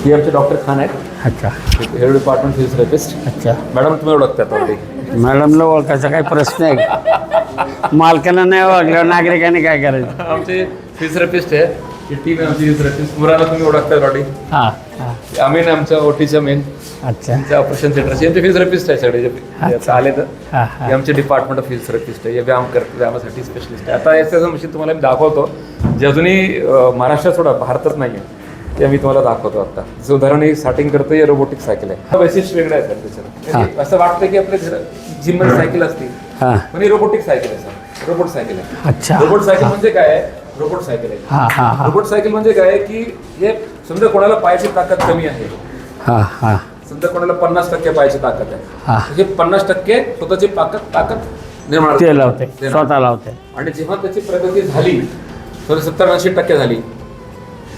ही आमचे डॉक्टर खान आहेत. अच्छा हेड डिपार्टमेंट फिजिओथेरपिस्ट. अच्छा. मॅडम तुम्ही ओळखतात ऑलरेडी. मॅडमला ओळखायचा काही प्रश्न आहे का? मालकाला नाही ओळखल्यावर नागरिकांनी काय करायचं? आमचे फिजिओथेरपिस्ट आहे. ही टीम आहे आमची फिजिओथेरपिस्ट. मुराला तुम्ही ओळखतात ऑलरेडी. हां हां. आम्ही आमच्या ओटीच्या मेन अच्छा. ऑपरेशन सेंटरचे यांचे फिजिओथेरपिस्ट आहे सगळे जे आले तर. हां हां. हे आमचे डिपार्टमेंट ऑफ फिजिओथेरपिस्ट आहे. हे व्यायाम करतात, व्यायामासाठी स्पेशलिस्ट आहे. आता याचं मशीन तुम्हाला मी दाखवतो जे अजूनही महाराष्ट्रात सोडा भारतात नाही आहे, ते मी तुम्हाला दाखवतो आता. जसं उदाहरण हे स्टार्टिंग करतो, हे रोबोटिक सायकल आहे. हा वैशिष्ट्य वेगळं आहे सर त्याच्यात. म्हणजे असं वाटतं की आपल्या जिममध्ये सायकल असते, हां. पण ही रोबोटिक सायकल आहे सर. रोबोट सायकल आहे. अच्छा. रोबोट सायकल म्हणजे काय आहे? रोबोट सायकल आहे. हां हां हां. रोबोट सायकल म्हणजे काय आहे की हे समजा कोणाला पायाची ताकद कमी आहे, हां हां समजा कोणाला 50% पायाची ताकद आहे, हां. म्हणजे 50% स्वतःची ताकद निर्माण ते लावते, देणार. स्वतः लावते. आणि जेव्हा त्याची प्रगती झाली, 70-80% झाली,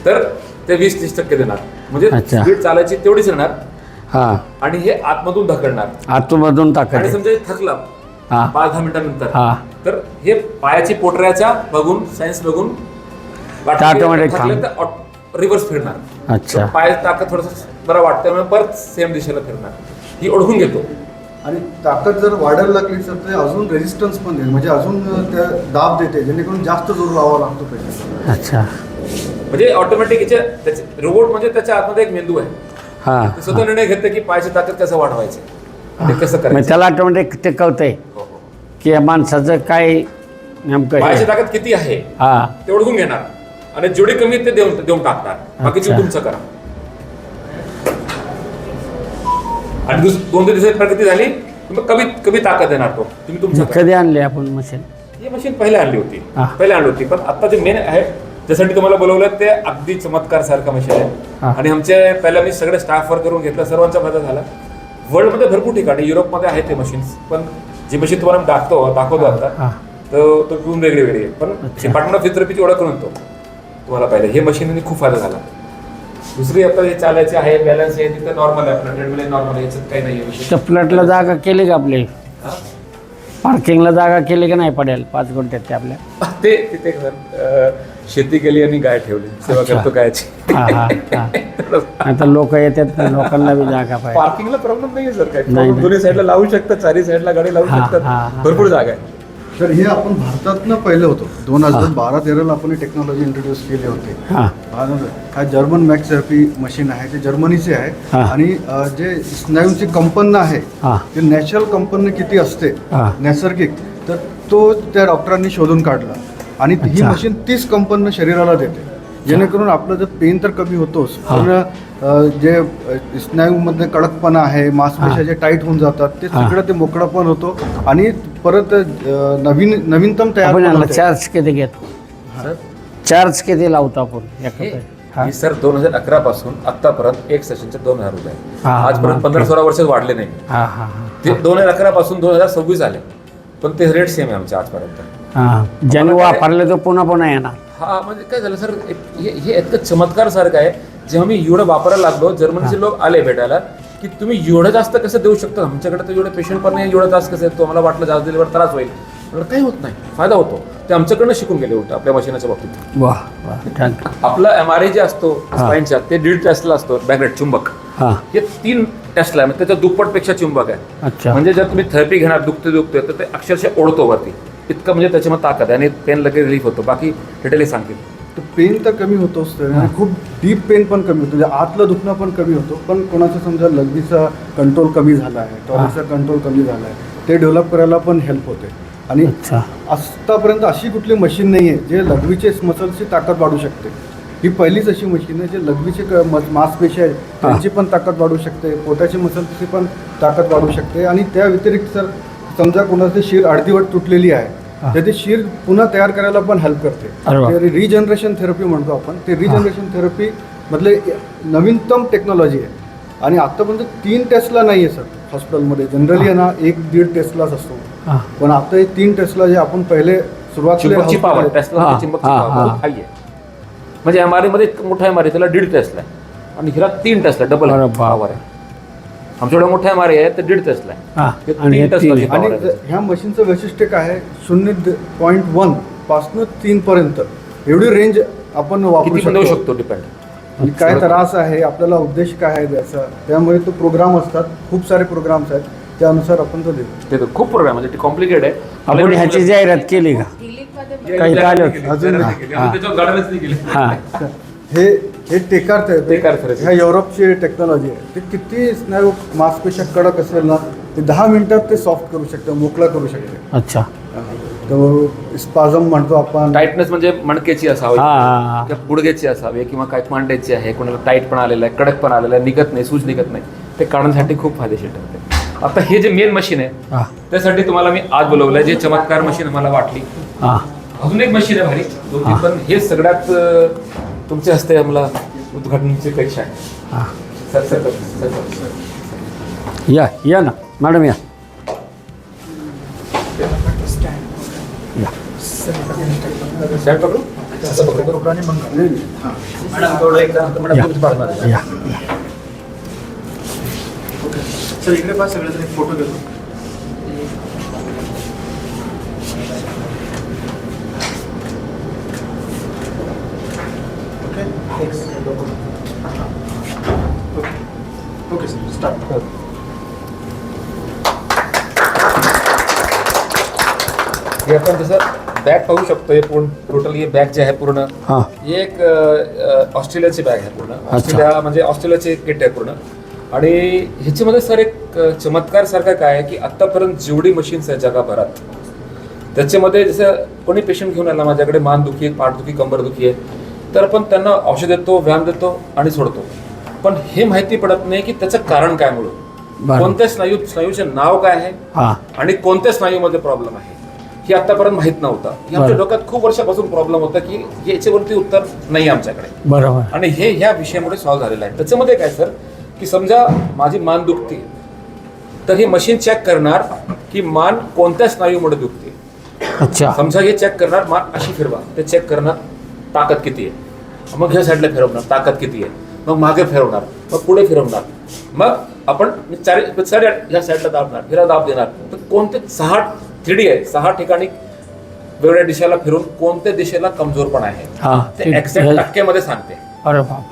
तर ते 20-30% देणार. म्हणजे अच्छा. स्पीड चालायची तेवढीच येणार. हां. आणि हे आतमधून ढकलणार. आतमधून ताकद आणि आहे. समजा हे थकला हां 5-10 मिनिटांनंतर, हां. तर हे पायाची पोटऱ्याच्या बघून, सायन्स बघून automatic रिव्हर्स फिरणार. अच्छा. तर पायाची ताकद थोडंसं बरं वाटतं, त्यामुळे परत सेम दिशेला फिरणार. ही ओळखून घेतो. आणि ताकद जर वाढायला लागली तर ते अजून रेजिस्टन्स पण देईल, म्हणजे अजून त्या दाब देते, जेणेकरून जास्त जोर लावावा लागतो पाहिजे. अच्छा. म्हणजे ऑटोमॅटिक त्याचे रोबोट म्हणजे त्याच्या आतमध्ये एक मेंदू आहे. हां. ते स्वतः निर्णय घेते की पायाची ताकद कसं वाढवायची आणि कसं मग करायचं. त्याला ऑटोमॅटिक ते कळतंय हो, हो. की या माणसाचं काय नेमकं पायाची आहे. ताकद किती आहे हां. ते ओळखून घेणार आणि जेवढी कमी ते देऊन टाकणार. बाकीची अच्छा. तुमचं करा. आणि 2-3 दिवसात प्रगती झाली, कमी ताकद देणार तो. तुम्ही तुमचं करा. कधी आणले आपण मशीन? ही मशीन पहिले आणली होती. हा. पहिले आणली होती, पण आता जे मेन आहे ज्यासाठी तुम्हाला बोलवलं ते अगदी चमत्कार सारखं मशीन आहे. हा. आणि आमचे पहिल्या मी सगळे स्टाफवर करून घेतलं, सर्वांचा फायदा झाला. वर्ल्डमध्ये भरपूर ठिकाणी, युरोपमध्ये आहे ते मशीन्स, पण जी मशीन तुम्हाला मी दाखवतो आता, हां. तर तो घेऊन वेगळी आहे. पण डिपार्टमेंट ऑफ फिजिओथेरपीची ओळख करून येतो तुम्हाला पाहिजे. हे मशीनने खूप फायदा झाला. दुसरी आता हे चालायचे आहे, बॅलन्स आहे, तिथं नॉर्मल आहे, आपलं ट्रेडमिल नॉर्मल आहे, याच्यात काही नाही आहे. त्या फ्लॅटला जागा केली का आपली? पार्किंगला जागा केली का नाही पडेल 5 गुंठ्यात ते आपल्या? ते तिथे शेती केली आणि गाय ठेवली, सेवा अच्छा. करतो गायची. हां हां हां. आता लोक येतात, लोकांना बी जागा पाहिजे. पार्किंगला प्रॉब्लेम नाही सर, काय नाही. दोन्ही साईडला लावू शकतात, चारही साईडला गाडी लावू हां, हां, शकतात, हां. भरपूर जागा आहे. तर हे आपण भारतातनं पहिलं होतं. 2012-13ला आपण ही टेक्नॉलॉजी इंट्रोड्यूस केली होती. हां. हा जर्मन मॅक्स थेरपी मशीन आहे, ते जर्मनीचे आहे. हां. आणि जे स्नायूंची कंपन आहे, हां. ते नॅचरल कंपन किती असते, हां. नैसर्गिक, तर तो त्या डॉक्टरांनी शोधून काढला. आणि ही अच्छा. मशीन 30 कंपन शरीराला देते, जेणेकरून आपलं जर पेन तर कमी होतोच, हां. पण जे स्नायूमध्ये कडकपणा आहे, मांसपेशा जे टाईट होऊन जातात, ते हां. सगळं ते मोकळं पण होतो. आणि परत नवीनतम तयार आपण पण याला होते. चार्ज किती घेतो? सर चार्ज किती लावतो आपण एका? ही सर 2011 पासून आतापर्यंत एक सेशनचे 2,000 रुपये. हां, आजपर्यंत हां. 15-16 वर्षात वाढले नाही. हां हां हां. ते 2011 पासून 2026 आले, पण ते रेट सेम आहे आमच्या आजपर्यंत. हां. ज्याने वापरले तो पुन्हा पुन्हा येणार. हा म्हणजे काय झालं सर, हे इतकं चमत्कार सारखं आहे. जेव्हा मी एवढं वापरायला लागलो, जर्मनीचे लोक आले भेटायला की तुम्ही एवढं जास्त कसं देऊ शकता, आमच्याकडे तर एवढे पेशंट पण नाही, एवढं जास्त कसं येतो, मला वाटलं जास्त दिल्यावर त्रास होईल. म्हणलं काही होत नाही, फायदा होतो. ते आमच्याकडनं शिकून गेले होतं आपल्या मशीनाच्या बाबतीत. वाह वाह, थँक्यू. आपला MRI जे असतो स्पाईनच्या, ते 1.5 टेस्ला असतो, मॅग्नेट चुंबक. हां. हे 3 टेस्ला आहे, म्हणजे त्याच्या दुप्पटपेक्षा चुंबक आहे. अच्छा. म्हणजे जर तुम्ही थेरपी घेणार, दुखते तर ते अक्षरशः ओढतो वरती, इतकं म्हणजे त्याच्यामध्ये ताकद आहे. आणि पेन लगेच रिलीफ होतो. बाकी डिटेली सांगतील. तर पेन तर कमी होतोच, आणि खूप डीप पेन पण कमी होतो, म्हणजे आतलं दुखणं पण कमी होतो. पण कोणाचं समजा लघवीचा कंट्रोल कमी झाला आहे, टॉयलेटचा कंट्रोल कमी झाला आहे, ते डेव्हलप करायला पण हेल्प होते. आणि अच्छा. आत्तापर्यंत अशी कुठली मशीन नाही आहे जे लघवीचे मसल्सची ताकद वाढू शकते. ही पहिलीच अशी मशीन आहे जे लघवीचे मांसपेशी आहेत त्यांची पण ताकद वाढू शकते, पोटाची मसल्सची पण ताकद वाढू शकते. आणि त्या व्यतिरिक्त सर समजा कोणाची शीर अर्धीवट तुटलेली आहे, तर ते शीर पुन्हा तयार करायला पण हेल्प करते. अरे वा. ते रिजनरेशन थेरपी म्हणतो आपण. ते रिजनरेशन थेरपी मधले नवीनतम टेक्नॉलॉजी आहे. आणि आत्तापर्यंत 3 टेस्ला नाही आहे सर हॉस्पिटलमध्ये. जनरली आहे ना 1-1.5 टेस्लाच असतो, हां. पण आता हे 3 टेस्ला जे आपण पहिले चिंबकची पावर, सुरुवातीला टेस्ला चिंबकची हां, पावर हां. हाई आहे. म्हणजे MRI मध्ये इतकं मोठा MRI त्याला 1.5 टेस्ला आहे, आणि हिला 3 टेस्ला, डबल अरे बाप. पावर आहे. आमच्या एवढा मोठा MRI आहे तर 1.5 टेस्ला आहे. हां. हे आणि 3 टेस्लाची तीन. power आणि आहे. ह्या मशीनचं वैशिष्ट्य काय आहे, 0.1 पासून 3 पर्यंत एवढी रेंज आपण वापरू किती पण देऊ शकतो. शकतो, डिपेंड. आणि काय त्रास आहे, आपल्याला उद्देश काय आहे त्याचा, त्यामुळे तो प्रोग्राम असतात, खूप सारे प्रोग्राम्स आहेत, त्यानुसार आपण तो देतो. ते तर खूप प्रोग्राम म्हणजे कॉम्प्लिकेट आहे. आपण ह्याची जाहिरात केली का? काही आलं होतं? अजून त्याच्यावर गार्डनच नाही केली. हां हे टेकार टेकार therapy. ह्या युरोपची टेक्नॉलॉजी आहे. ते किती स्नायू मांसपेशा कडक असेल ना, ते 10 मिनिटात ते सॉफ्ट करू शकते, मोकळा करू शकते. अच्छा. तो स्पाझम म्हणतो आपण. टाईटनेस म्हणजे मणकेची असावी, हां हां किंवा गुडघ्याची असावी, किंवा काय मांड्याची आहे, कोणाला टाईट पण आलेला आहे, कडक पण आलेला आहे, निघत नाही, सूज निघत नाही, ते काढण्यासाठी खूप फायदेशीर ठरते. आता हे जे मेन मशीन आहे हां त्यासाठी तुम्हाला मी आज बोलवलंय, जे चमत्कार मशीन मला वाटली. हां अजून एक मशीन आहे भारी दोन्ही, पण हे सगळ्यात तुमच्या हस्ते आम्हाला उद्घाटनाची अपेक्षा आहे. हां. सर सर सर सर या ना मॅडम, या. स्टँड पकडू? असं पकडू? या. सर इकडे पास सगळे फोटो घेतो. Okay sir, start. हे आपण जसं बॅग पाहू शकतो, हे पूर्ण टोटल हे बॅग जे आहे पूर्ण, हां ही एक ऑस्ट्रेलियाची बॅग आहे पूर्ण. ऑस्ट्रेलिया म्हणजे ऑस्ट्रेलियाची एक किट आहे पूर्ण. आणि ह्याच्यामध्ये सर एक चमत्कार सारखं काय आहे की आत्तापर्यंत जेवढी मशीन्स आहेत जगाभरात, त्याच्यामध्ये जसं कोणी पेशंट घेऊन आला माझ्याकडे, मानदुखी, पाठदुखी, कंबरदुखी आहे, तर आपण त्यांना औषध देतो, व्यायाम देतो आणि सोडतो. पण हे माहिती पडत नाही की त्याचं कारण काय, म्हणून कोणत्या स्नायूचे नाव काय आहे हां आणि कोणत्या स्नायूमध्ये प्रॉब्लेम आहे हे आतापर्यंत माहित नव्हतं. हे आमच्या डोक्यात खूप वर्षापासून प्रॉब्लेम होता की याच्यावरती उत्तर नाही आमच्याकडे, बरोबर. आणि हे ह्या विषयामुळे सॉल्व्ह झालेलं आहे. त्याच्यामध्ये काय सर की समजा माझी मान दुखते, तर हे मशीन चेक करणार की मान कोणत्या स्नायूमुळे दुखते. अच्छा. समजा हे चेक करणार, मान अशी फिरवा, ते चेक करणार ताकद किती आहे, मग ह्या साईडला फिरवणार ताकद किती आहे, मग मागे फिरवणार, मग पुढे फिरवणार, मग आपण ह्या साईडला दाबणार, हिरा दाब देणार, तर कोणते 6 3D आहे, 6 ठिकाणी वेगळ्या दिशेला फिरून कोणत्या दिशेला कमजोरपणा आहे हां ते एक्झॅक्ट टक्क्यामध्ये सांगते. अरे बाप.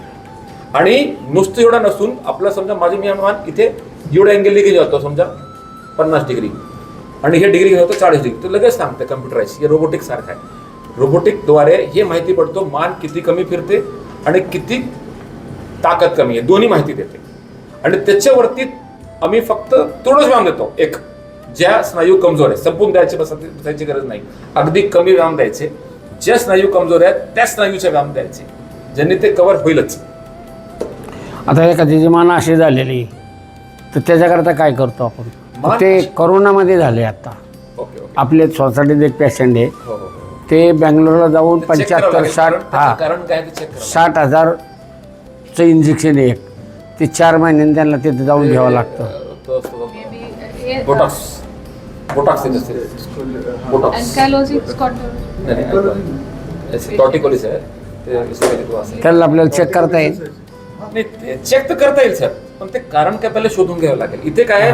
आणि नुसतं एवढं नसून आपलं समजा माझी मी मान इथे एवढं अँगल घेऊन जातो, समजा 50 डिग्री, आणि हे डिग्री घेऊन जातो 40 डिग्री, तर लगेच सांगते कम्प्युटराईज. हे रोबोटिक सारखं आहे. रोबोटिकद्वारे हे माहिती पडतो मान किती कमी फिरते आणि किती ताकद कमी आहे, दोन्ही माहिती देते. आणि त्याच्यावरती आम्ही फक्त तेवढंच व्यायाम देतो, एक ज्या स्नायू कमजोर आहे, संपून बसायची गरज नाही, अगदी कमी व्यायाम द्यायचे. ज्या स्नायू कमजोर आहेत त्या स्नायूचे व्यायाम द्यायचे, ज्यांनी ते कव्हर होईलच. आता एखाद्याची मान अशी झालेली, तर त्याच्याकरता काय करतो आपण? ते कोरोनामध्ये झाले आता. Okay okay. आपले सोसायटीत एक पेशंट आहे, हो हो. ते बँगलोरला जाऊन ते check करावं 75 लागेल. 60 हां कारण काय ते चेक 60,000चं इंजेक्शन एक, ते 4 महिन्यांनी त्यांना तिथे जाऊन घ्यावं लागतं. बोटॉक्स बोटॉक्स येत असते, बोटॉक्स Ankylosing spondylosis. नाही, टॉर्टिकोलिस आहे ते, असं त्याला आपल्याला चेक करता येईल. नाही, ते चेक तर करता येईल सर, पण ते कारण काय पहिले शोधून घ्यावं लागेल. इथे काय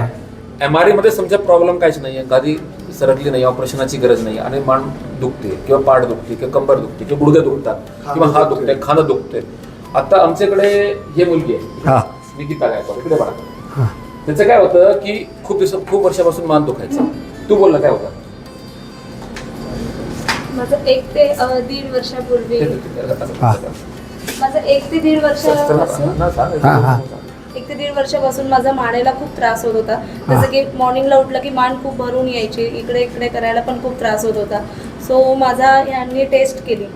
MRI मध्ये समजा प्रॉब्लेम काहीच नाहीये, गादी सरकली नाही, ऑपरेशनाची गरज नाही, आणि मान दुखते किंवा पाठ दुखते किंवा कंबर दुखते किंवा गुडघे दुखतात किंवा हात दुखते, खाणं दुखते. आता आमच्याकडे हे मुलगी आहे हां निकिता गायकवाड, इकडे बघा. त्याचं काय होतं की खूप वर्षापासून मान दुखायचं. तू बोलला काय होतं? माझं 1 ते 1.5 वर्षापूर्वी, माझं 1 ते 1.5 वर्षापासून, हां हां 1 ते 1.5 वर्षापासून माझा मानेला खूप त्रास होत होता. जसं की मॉर्निंगला उठलं की मान खूप भरून यायची, इकडे इकडे करायला पण खूप त्रास होत होता. सो माझा यांनी टेस्ट केली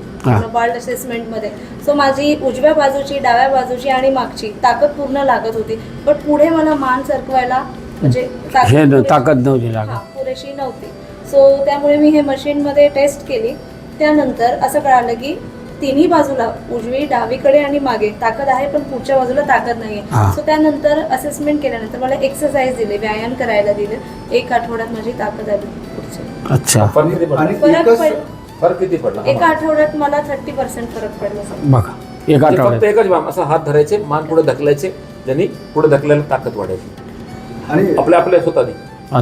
बाल्ड असेसमेंटमध्ये. सो माझी उजव्या बाजूची, डाव्या बाजूची आणि मागची ताकद पूर्ण लागत होती, बट पुढे मला मान सरकवायला म्हणजे ताकद नव्हती लागत, पुरेशी नव्हती. सो त्यामुळे मी हे मशीनमध्ये टेस्ट केली. त्यानंतर असं कळालं की तिन्ही बाजूला, उजवी, डावीकडे आणि मागे ताकद आहे, पण पुढच्या बाजूला ताकद नाही आहे. सो त्यानंतर असेसमेंट केल्यानंतर मला एक्सरसाइज दिले, व्यायाम करायला दिले. 1 आठवड्यात माझी ताकद आली. अच्छा. फरक किती पडला? 1 आठवड्यात मला 30% फरक पडला. बघा, एक फक्त आठवड्यात एकच व्यायाम, असं हात धरायचे, मान पुढे ढकलायचे, ज्यांनी पुढे ढकलायला ताकद वाढायची आणि आपल्या स्वतःनी.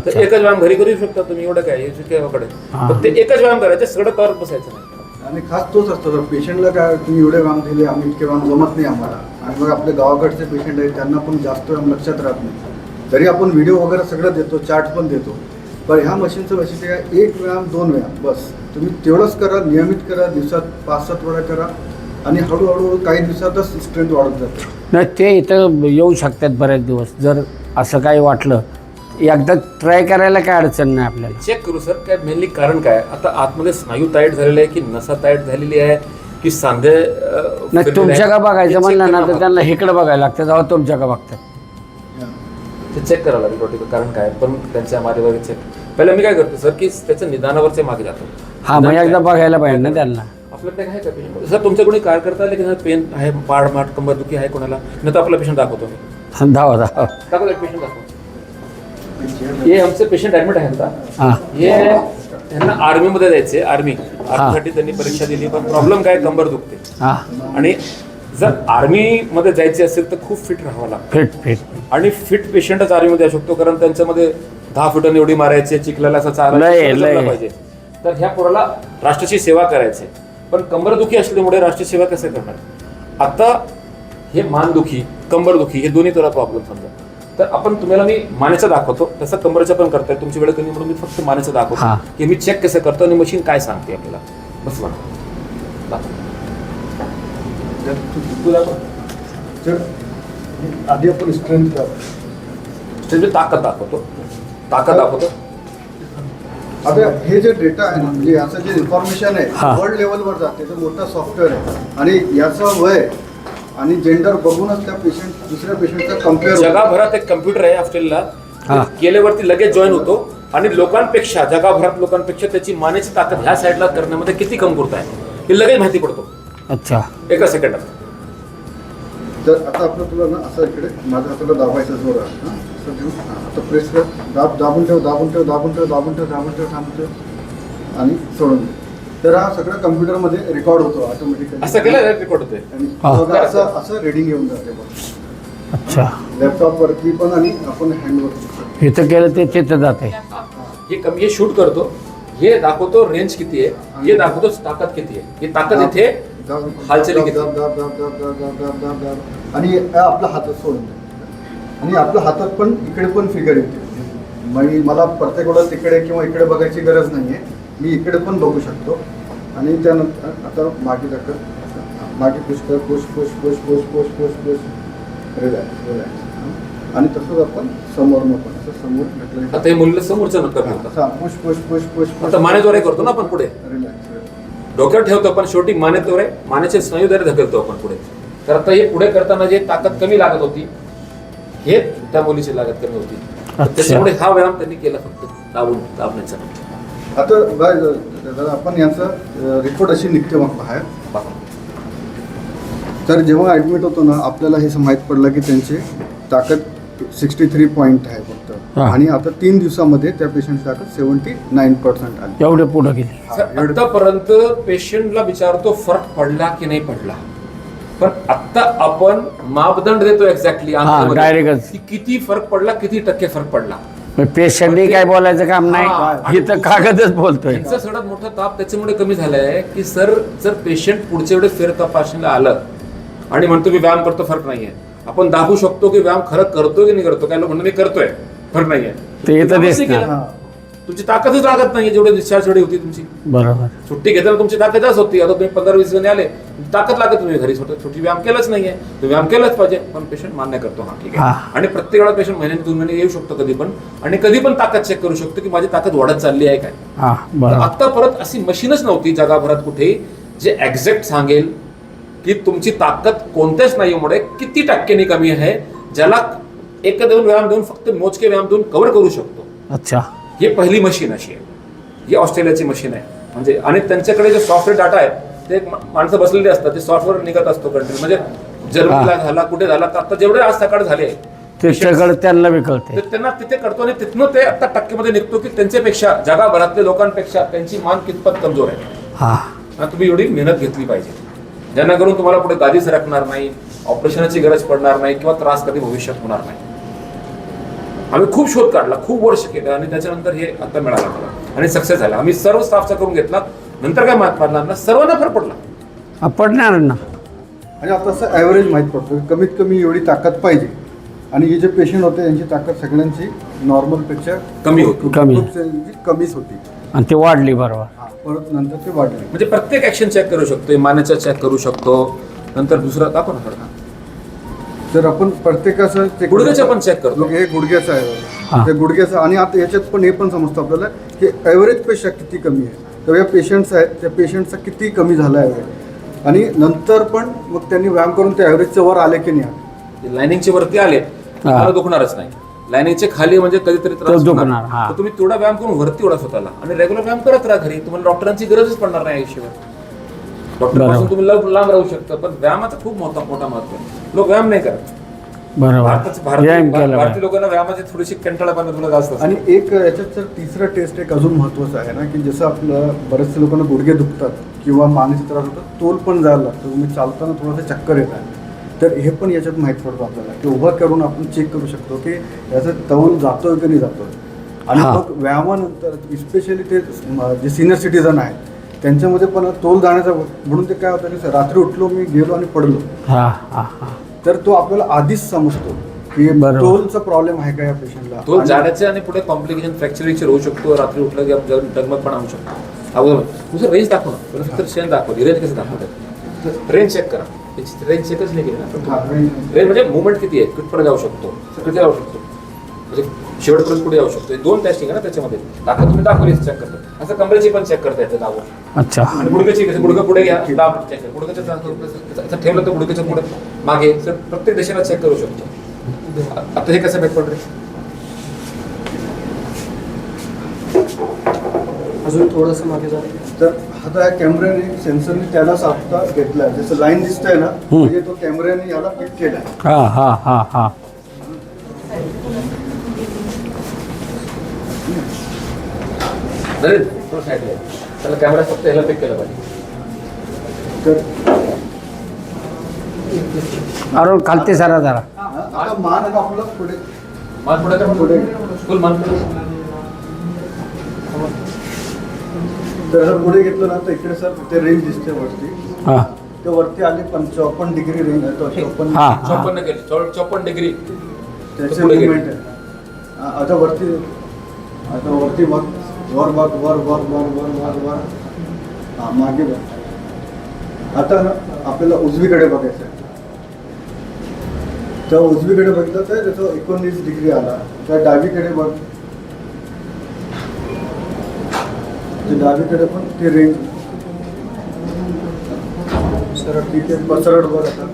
तर एकच व्यायाम घरी करू शकता तुम्ही, एवढं काय याकडे. फक्त एकच व्यायाम करायचे, सगळं करत बसायचं नाही. आणि खास तोच असतो, तर पेशंटला काय तुम्ही एवढे व्यायाम दिले, आम्ही इतके व्यायाम जमत नाही आम्हाला. आणि मग आपले गावाकडचे पेशंट आहेत त्यांना पण जास्त व्यायाम लक्षात राहत नाही. तरी आपण व्हिडिओ वगैरे सगळं देतो, चार्ट पण देतो. पण ह्या मशीनचं वैशिष्ट्य काय, 1 व्यायाम 2 व्यायाम बस. तुम्ही तेवढंच करा, नियमित करा, दिवसात 5-7 वेळा करा आणि हळूहळू काही दिवसातच स्ट्रेंथ वाढत जाते. नाही ते इथं येऊ शकतात बरेच दिवस. जर असं काही वाटलं एकदा ट्राय करायला काय अडचण नाही आपल्याला. चेक करू सर, काय मेनली कारण काय? आता आतमध्ये स्नायू टाईट झालेले आहे की नसा टाईट झालेली आहे की सांधे नाही फिरलेले तुमच्या का आहेत? बघायचं ते check म्हणलं ना करणं तर त्यांना इकडे बघायला लागतं, जेव्हा तुमच्या का बघतात. ते चेक करावं लागेल डॉक्टर कारण काय, पण त्यांच्या मारेवर चेक. पहिलं मी काय करतो सर की त्याच्या निदानावरच्या मागे जातो. हा मग एकदा बघायला पाहिजे ना त्यांना. आपल्याकडे आहे का पेशंट? सर तुमच्याकडे काय करता आले की पेन आहे, पाड माठ कंबरदुखी आहे कोणाला? नाही तर आपला पेशंट दाखवतो मी. धावा दाखवतो एक पेशंट दाखवतो. हे आमचे पेशंट ऍडमिट आहेत का? हां हे त्यांना आर्मीमध्ये जायचे, आर्मीसाठी त्यांनी परीक्षा दिली, पण प्रॉब्लेम काय, कंबर दुखते. हां आणि जर आर्मीमध्ये जायचे असेल तर खूप फिट राहावं लागतं. फिट आणि फिट पेशंटच आर्मीमध्ये असू शकतो, कारण त्यांच्यामध्ये 10 फुटांनी एवढी मारायचे, चिखलाला असं चालायला पाहिजे. तर ह्या पोराला राष्ट्राची सेवा करायची, पण कंबरदुखी असल्यामुळे राष्ट्रीय सेवा कसं करणार? आता हे मानदुखी, कंबरदुखी हे दोन्ही तुला प्रॉब्लेम समजा, तर आपण तुम्हाला मी मानेचं दाखवतो, तसं कंबरचं पण करताय. तुमची वेळ कमी म्हणून मी फक्त मानेचं दाखवतो की मी चेक कसं करतो आणि मशीन काय सांगते आपल्याला. बस तर आधी आपण स्ट्रेंथ ताकद दाखवतो, ताकद दाखवतो. आता हे जे डेटा आहे ना, म्हणजे याचं जे इन्फॉर्मेशन आहे हा. वर्ल्ड लेवलवर जाते, ते मोठा सॉफ्टवेअर आहे आणि याचं वय आणि जेंडर बघूनच त्या पेशंट दुसऱ्या पेशंटचा कम्पेअर. जगाभरात एक कम्प्युटर आहे ऑस्ट्रेलियाला, हा. केल्यावरती लगेच जॉईन होतो आणि लोकांपेक्षा, जगाभरात लोकांपेक्षा त्याची मानेची ताकद ह्या साईडला करण्यामध्ये किती कमकुरता आहे हे लगेच माहिती पडतो अच्छा एका सेकंदात. तर आता आपलं तुला ना असं इकडे माझ्या हाताला दाबायचं जोर आहे. हां असं ठेवून आता प्रेस कर, दाबून ठेव, दाबून ठेव, दाबून ठेव, दाबून ठेव, दाबून ठेव, थांबून ठेव आणि सोडून दे. तर हा सगळं कम्प्युटरमध्ये रेकॉर्ड होतो ऑटोमॅटिकली. असं केलं रेकॉर्ड होते. आणि हा. बघा, असं रिडिंग येऊन जाते बघ अच्छा. लॅपटॉपवरती पण आणि आपण हँडवर. इथं केलं ते तिथं जाते. हे शूट करतो, हे दाखवतो रेंज किती आहे, हे दाखवतो ताकद किती आहे. ही ताकद इथे हालचाली किती. आणि आपला हातात सोडून दे. आणि आपल्या हातात पण इकडे पण फिगर येते. म्हणजे मला प्रत्येक वेळेला तिकडे किंवा इकडे बघायची गरज नाहीये, मी इकडे पण बघू शकतो. आणि त्यानंतर आता मागे दाखल, मागे पुश कर, push push push push push push push, relax relax. आणि तसंच आपण समोर पण असं समोर घेतलं, आता हे मुलं समोरचं नका करता. Push push push push. आता मानेद्वारे करतो ना आपण पुढे, रिलॅक्स. डोक्यावर ठेवतो पण शेवटी मानेद्वारे, मानेचे स्नायूद्वारे धकलतो आपण पुढे. तर आता हे पुढे करताना जे ताकद कमी लागत होती, हे त्या मुलीची लागत कमी होती. त्याच्यामुळे हा व्यायाम त्यांनी केला फक्त दाबण्याचा. आता जर आपण यांचा रिपोर्ट अशी निघते मग बाहेर. तर जेव्हा ॲडमिट होतो ना, आपल्याला हे माहीत पडलं की त्यांची ताकद 63 पॉईंट आहे फक्त. हा. आणि आता 3 दिवसामध्ये त्या पेशंटची ताकद 79% आली. एवढे पुढं गेली. आतापर्यंत पेशंटला विचारतो फरक पडला की नाही पडला, पण आता आपण मापदंड देतो एक्झॅक्टली डायरेक्टच. किती फरक पडला, किती टक्के फरक पडला. पेशंटनी काय बोलायचं काम हा. नाही, इथं कागदच बोलतोय. यांचा सगळ्यात मोठा ताप त्याच्यामुळे कमी झालाय की सर, जर पेशंट पुढच्या वेळेस फेर तपासणीला आलं आणि म्हणतो मी व्यायाम करतो फरक नाहीये, आपण दाखवू शकतो की व्यायाम खरं करतो की नाही करतो. काय लोक म्हणतो मी करतोय फरक नाहीये, ते इथं तपासणी दिसतं. केलं. तुमची ताकदच लागत नाहीये, जेवढे डिस्चार्ज वेळी होती तुमची. बरोबर. सुट्टी घेताना तुमची ताकद जास्त होती. आता तुम्ही 15-20 जण आले, ताकद लागत तुम्ही घरी छोटी व्यायाम केलंच नाहीये, तो व्यायाम केलाच पाहिजे. पण पेशंट मान्य करतो हा ठीक आहे. हा. आणि प्रत्येक वेळा पेशंट महिन्याने 2 महिने येऊ शकतो कधी पण, आणि कधी पण ताकद चेक करू शकतो की माझी ताकद वाढत चालली आहे काय. हा बरोबर. आता परत अशी मशीनच नव्हती जगाभरात कुठे जे एक्झॅक्ट सांगेल की तुमची ताकद कोणत्या स्नायूमुळे किती टक्क्यांनी कमी आहे, ज्याला 1-2 व्यायाम देऊन, फक्त मोजके व्यायाम देऊन कव्हर करू शकतो. अच्छा. ही पहिली मशीन अशी आहे. ही ऑस्ट्रेलियाची मशीन आहे. म्हणजे आणि त्यांच्याकडे जे सॉफ्टवेअर डाटा आहे ते माणसं बसलेली असतात, ते सॉफ्टवेअर निघत असतो कंटिन्यू. म्हणजे जर्मनीला झाला, कुठे झाला, तर आता जेवढे आज सकाळ झाले ते सगळं त्यांना विकळते. तर त्यांना तिथे करतो आणि तिथनं ते आता टक्केमध्ये निघतो की त्यांच्यापेक्षा, जगाभरातल्या लोकांपेक्षा त्यांची मान कितपत कमजोर आहे. हा. आणि तुम्ही एवढी मेहनत घेतली पाहिजे जेणेकरून तुम्हाला पुढे गादी सरकणार नाही, ऑपरेशनची गरज पडणार नाही किंवा त्रास कधी भविष्यात होणार नाही. आम्ही खूप शोध काढला, खूप वर्ष केलं आणि त्याच्यानंतर हे आता मिळालं मला आणि सक्सेस झाला. आम्ही सर्व स्टाफचा करून घेतला. नंतर काय मात पडणार ना, सर्वांना फरक पडला. पडणार ना. आणि आता असं ॲव्हरेज माहीत पडतो कमीत कमी एवढी ताकद पाहिजे. आणि हे जे पेशंट होते यांची ताकद सगळ्यांची नॉर्मलपेक्षा कमी होती. कमीच होती. आणि ती वाढली बरोबर. परत नंतर ते वाढले. म्हणजे प्रत्येक ऍक्शन चेक करू शकतो, मानेचा चेक करू शकतो, नंतर दुसरा दाखव ना थोडा. जर आपण प्रत्येकाचं ते गुडघ्याचं पण चेक करतो. हे गुडघ्याचं आहे, ते गुडघ्याचं. आणि आता याच्यात पण हे पण समजतं आपल्याला की ॲव्हरेजपेक्षा किती कमी आहे. तर या पेशंट्स आहेत त्या पेशंटचा किती कमी झाला आहे. आणि नंतर पण मग त्यांनी व्यायाम करून ते ॲव्हरेजच्या वर आले की नाही. लाइनिंगचे वरती आले मला दुखणारच नाही. लाइनिंगचे खाली म्हणजे कधीतरी त्रास दुखणार, होणार. हा. तर तुम्ही तेवढा व्यायाम करून वरती ओढा स्वतःला आणि रेग्युलर व्यायाम करत राहा घरी. तुम्हाला डॉक्टरांची गरजच पडणार नाही आयुष्यभर. डॉक्टरपासून तुम्ही लांब राहू शकता. पण व्यायामाचा खूप मोठा महत्व आहे. लोक व्यायाम नाही करत. बरोबर. व्यायाम केला भारतीय लोकांना व्यायामाची थोडीशी कंटाळापणा थोडा जास्त असतो. आणि एक याच्यात जर तिसरा टेस्ट एक अजून महत्त्वाचं आहे ना, की जसं आपलं बऱ्याचशा लोकांना गुडघे दुखतात किंवा मानेचा त्रास होतात, तोल पण जायला लागतो. तुम्ही चालताना थोडासा चक्कर येत आहे. तर हे पण याच्यात माहीत पडतं आपल्याला की उभं करून आपण चेक करू शकतो की याचा तौल जातोय की नाही जातोय. आणि मग व्यायामानंतर स्पेशली ते जे सिनियर सिटीजन आहेत त्यांच्यामध्ये पण तोल जाण्याचा, म्हणून ते काय होतं की रात्री उठलो मी गेलो आणि पडलो, तर तो आपल्याला आधीच समजतो की तोलचा प्रॉब्लेम आहे का या पेशंटला. तोल जाण्याचे आणि पुढे कॉम्प्लिकेशन फ्रॅक्चर होऊ शकतो. रात्री उठलं की आपण डगमग पण आणू शकतो. अगोदर तुझं रेंज दाखव ना. फक्त शेण दाखवली. रेंज कसं दाखवतात. रेंज चेक करा. रेंज चेकच नाही केली ना. रेंज म्हणजे मुवमेंट किती आहे, कुठपर्यंत जाऊ शकतो, किती जाऊ शकतो, म्हणजे शेवटपर्यंत कुठे जाऊ शकतो. 2 टेस्टिंग आहे ना त्याच्यामध्ये. दाखव तुम्ही दाखवली चेक करता. असं कमरेची पण चेक करता येतं दाबून. अच्छा. आणि गुडघ्याची कसं गुडघं पुढे घ्या, दाब चेक करा. गुडघ्याचं ठेवलं तर गुडघ्याच्या पुढे मागे. तर प्रत्येक देशाला चेक करू शकतो. आता हे कसं माहीत पडलं. अजून थोडंसं मागे जा. तर आता या कॅमेऱ्याने सेन्सरने त्यालाच आता घेतलाय. जसं लाईन दिसतंय ना, म्हणजे तो कॅमेऱ्याने याला फिट केलाय. त्याला कॅमेरा फक्त ह्याला पिक केला पाहिजे. तर अरे खालती सारा जरा. आता मान आहे आपलं पुढे, मान पुढे कर. पुढे. फुल मान पुढे. तर जर पुढे घेतलं ना तर इकडे सर ते रेंज दिसते वरती. ते वरती आली 54 डिग्री रेंज आहे. तो 54 डिग्री त्याचे मुवमेंट आहे. आता वरती बघ. वर बघ, वर वर वर वर वर वर. हां, मागे बघ. आता ना आपल्याला उजवीकडे बघायचं आहे. तर उजवीकडे बघितलं तर त्याचं 19 डिग्री आला. तर डावीकडे बघ. ते डावीकडे पण ते रेंज सरळ तिथे सरळ बघ आता.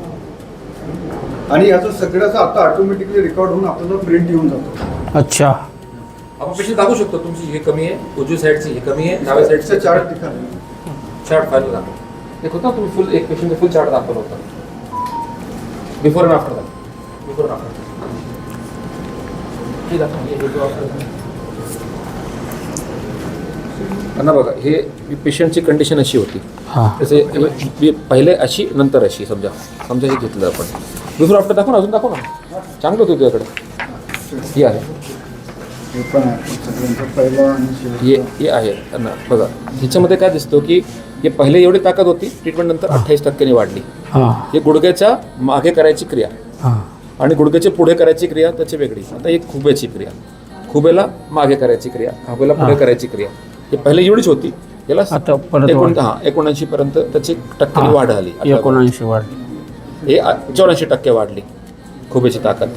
आणि याचं सगळ्याचं आता ऑटोमॅटिकली रेकॉर्ड होऊन आपल्याला प्रिंट येऊन जातो. अच्छा. आपण पेशंट दाखवू शकतो तुमची हे कमी आहे, उजवी साईडची हे कमी आहे, डाव्या साईडचं चार्ट दिखाले. चार्ट फाईल दाखव. एक होता तुम्ही फुल एक पेशंट फुल चार्ट दाखवला होता. बिफोर अँड आफ्टर दाखव. बिफोर अँड आफ्टर हे दाखव. हे बिफोर आफ्टर. ना बघा हे पेशंटची कंडिशन अशी होती. तसे पहिले अशी नंतर अशी समजा हे घेतलं आपण. बिफोर आफ्टर दाखव ना, अजून दाखव ना. चांगलं होतं तुझ्याकडे. हे आहे, हे पण आहे सगळ्यांचं पहिलं आणि हे आहे ना. बघा ह्याच्यामध्ये काय दिसतो की हे पहिले एवढी ताकद होती, ट्रीटमेंट नंतर 28% वाढली. हे गुडघ्याच्या मागे करायची क्रिया आणि गुडघ्याच्या पुढे करायची क्रिया त्याची वेगळी. आता एक खुब्याची क्रिया, खुबेला मागे करायची क्रिया, खुबेला पुढे करायची क्रिया. हे पहिले एवढीच होती. याला 79 पर्यंत त्याची टक्के वाढ आली. 79 वाढली. हे 84% वाढली खुबेची ताकद.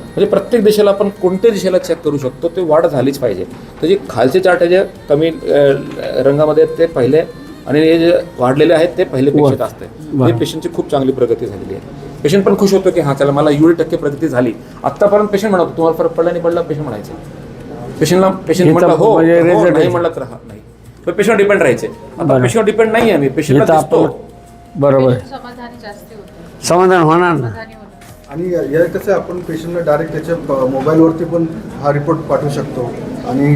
म्हणजे प्रत्येक देशाला आपण कोणत्या दिशेला चेक करू शकतो ते वाढ झालीच पाहिजे. तर जे खालचे चार्ट आहे जे कमी रंगामध्ये आहेत ते पहिले आणि हे जे वाढलेले आहेत ते पहिले पेक्षा जास्त आहे. हे पेशंटची खूप चांगली प्रगती झालेली आहे. पेशंट पण खुश होतो की हा चला मला एवढी टक्के प्रगती झाली. आत्तापर्यंत पेशंट म्हणतो तुम्हाला फरक पडला नाही पडला, पेशंट म्हणायचे. पेशंट म्हटलं हो नाही म्हणलं तर हा नाही. तर पेशंट डिपेंड राहायचे. आता पेशंट डिपेंड नाही आहे. मी पेशंटला दिसतो. बरोबर. समाधान होणार ना. आणि या कसं आहे आपण पेशंटला डायरेक्ट त्याच्या मोबाईलवरती पण हा रिपोर्ट पाठवू शकतो. आणि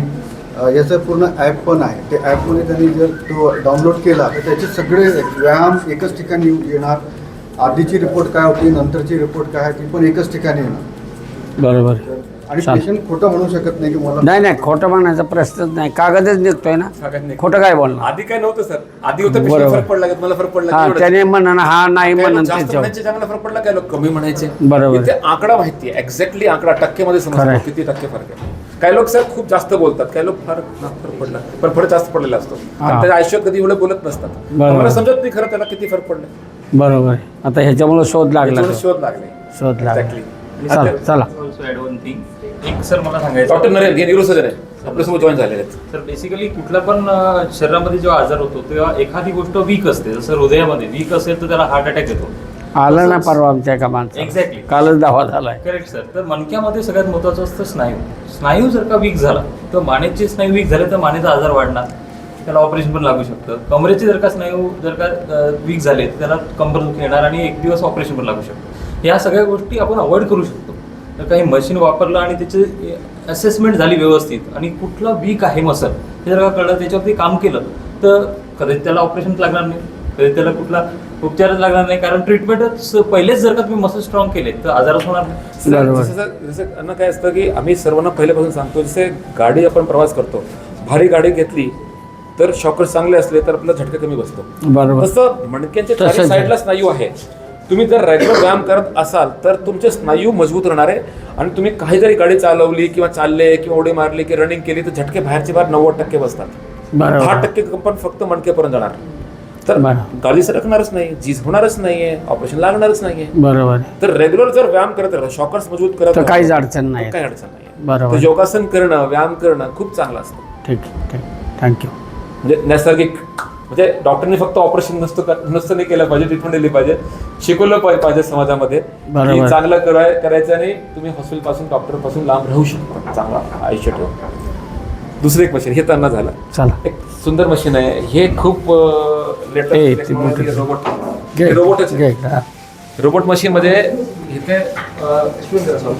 याचं पूर्ण ॲप पण आहे. ते ॲपमध्ये त्यांनी जर तो डाउनलोड केला तर त्याचे सगळे व्यायाम एकच ठिकाणी येणार. आधीची रिपोर्ट काय होती, नंतरची रिपोर्ट काय आहे ती पण एकच ठिकाणी येणार. बरोबर. आणि पेशंट खोटं म्हणू शकत नाही की मला नाही नाही, खोटं म्हणायचा प्रश्नच नाही, कागदच निघतोय ना, कागद निघतो. खोटं काय बोलणार. आधी काय नव्हतं सर, आधी होतं बरोबर. patient फरक पडला का मला फरक पडला हा, का? एवढंच. त्याने म्हणणं हा नाही काय लोक म्हणून जास्त त्याच्यावर. म्हणायचे, चांगला फरक पडला, काय लोक कमी म्हणायचे. बरोबर. इथे आकडा माहिती आहे, एक्झॅक्टली आकडा टक्केमध्ये खरं समजतो आहे. किती टक्के फरक आहे. काही लोक सर खूप जास्त बोलतात, काही लोक फरक पडला, पण फरक जास्त पडलेला असतो आणि त्याच्या आयुष्यात कधी एवढं बोलत नसतात. बरोबर. मला समजत नाही खरं त्याला किती फरक पडला. बरोबर आहे. आता ह्याच्यामुळे शोध लागला याच्यावर शोध लागले. शोध लागला. Exactly. चला चला. ऑल्सो ॲड वन थिंग, एक सर मला सांगायचं डॉक्टर नरेन हे न्यूरोसर्जन आहे, आपल्यासोबत जॉईन झालेले आहेत. तर बेसिकली कुठला पण शरीरामध्ये जेव्हा आजार होतो तेव्हा एखादी गोष्ट वीक असते, जसं हृदयामध्ये वीक असेल तर त्याला हार्ट अटॅक येतो. आलं ना परवा आमच्या एका माणसाला, एक्झॅक्टली. कालच दावा झालाय. Correct sir. तर मणक्यामध्ये सगळ्यात महत्त्वाचं असतं स्नायू. स्नायू जर का वीक झाला तर मानेचे स्नायू वीक झाले तर मानेचा आजार वाढणार, त्याला ऑपरेशन पण लागू शकतं. कमरेचे जर का स्नायू जर का वीक झाले तर त्याला कंबर दुखी येणार आणि एक दिवस ऑपरेशन पण लागू शकतं. या सगळ्या गोष्टी आपण अवॉइड करू शकतो. तर काही मशीन वापरलं आणि त्याची असेसमेंट झाली व्यवस्थित आणि कुठला वीक आहे मसल हे जर का कळलं, त्याच्यावरती काम केलं तर कदाचित त्याला ऑपरेशन लागणार नाही, कदाचित त्याला कुठला उपचारच लागणार नाही, कारण ट्रीटमेंटच पहिलेच जर का तुम्ही मसल स्ट्रॉंग केले तर आजारच होणार नाही. बरोबर. जसं अन्न काय असतं की आम्ही सर्वांना पहिल्यापासून सांगतो, जसे गाडी आपण प्रवास करतो, भारी गाडी घेतली तर शॉकर्स चांगले असले तर आपला झटका कमी बसतो. बरोबर. तसं मणक्यांच्या तसंच चारी आहे. साईडला स्नायू आहे. तुम्ही जर रेग्युलर व्यायाम करत असाल तर तुमचे स्नायू मजबूत राहणार आहे आणि तुम्ही काही जरी गाडी चालवली किंवा चालले किंवा उडी मारली की रनिंग केली तर झटके बाहेरचे बाहेर 90% बसतात. बरोबर. 10% कंपन फक्त मणकेपर्यंत जाणार. तर बरोबर. गाडी सरकणारच नाही, झीज होणारच नाहीये, ऑपरेशन लागणारच नाहीये. बरोबर आहे. तर रेग्युलर जर व्यायाम करत राहिला, शॉकर्स मजबूत करत तर राहिला, काहीच अडचण नाही. काही अडचण नाही. बरोबर. तर योगासन करणं, व्यायाम करणं खूप चांगलं असतं. ठीक ठीक, थँक्यू. म्हणजे नैसर्गिक, म्हणजे डॉक्टरने फक्त ऑपरेशन नुसतं नाही केलं पाहिजे, ट्रीटमेंट दिली पाहिजे, शिकवलं पाहिजे समाजामध्ये बरोबर. की चांगलं करायचं आणि तुम्ही हॉस्पिटल पासून डॉक्टर पासून लांब राहू शकता, चांगलं आयुष्य ठेवा. दुसरं एक मशीन हे त्यांना झालं. चला. एक सुंदर मशीन आहे हे, खूप लेटेस्ट रोबोटच घे, हा. रोबोट मशीन मध्ये इथे explain करा सर.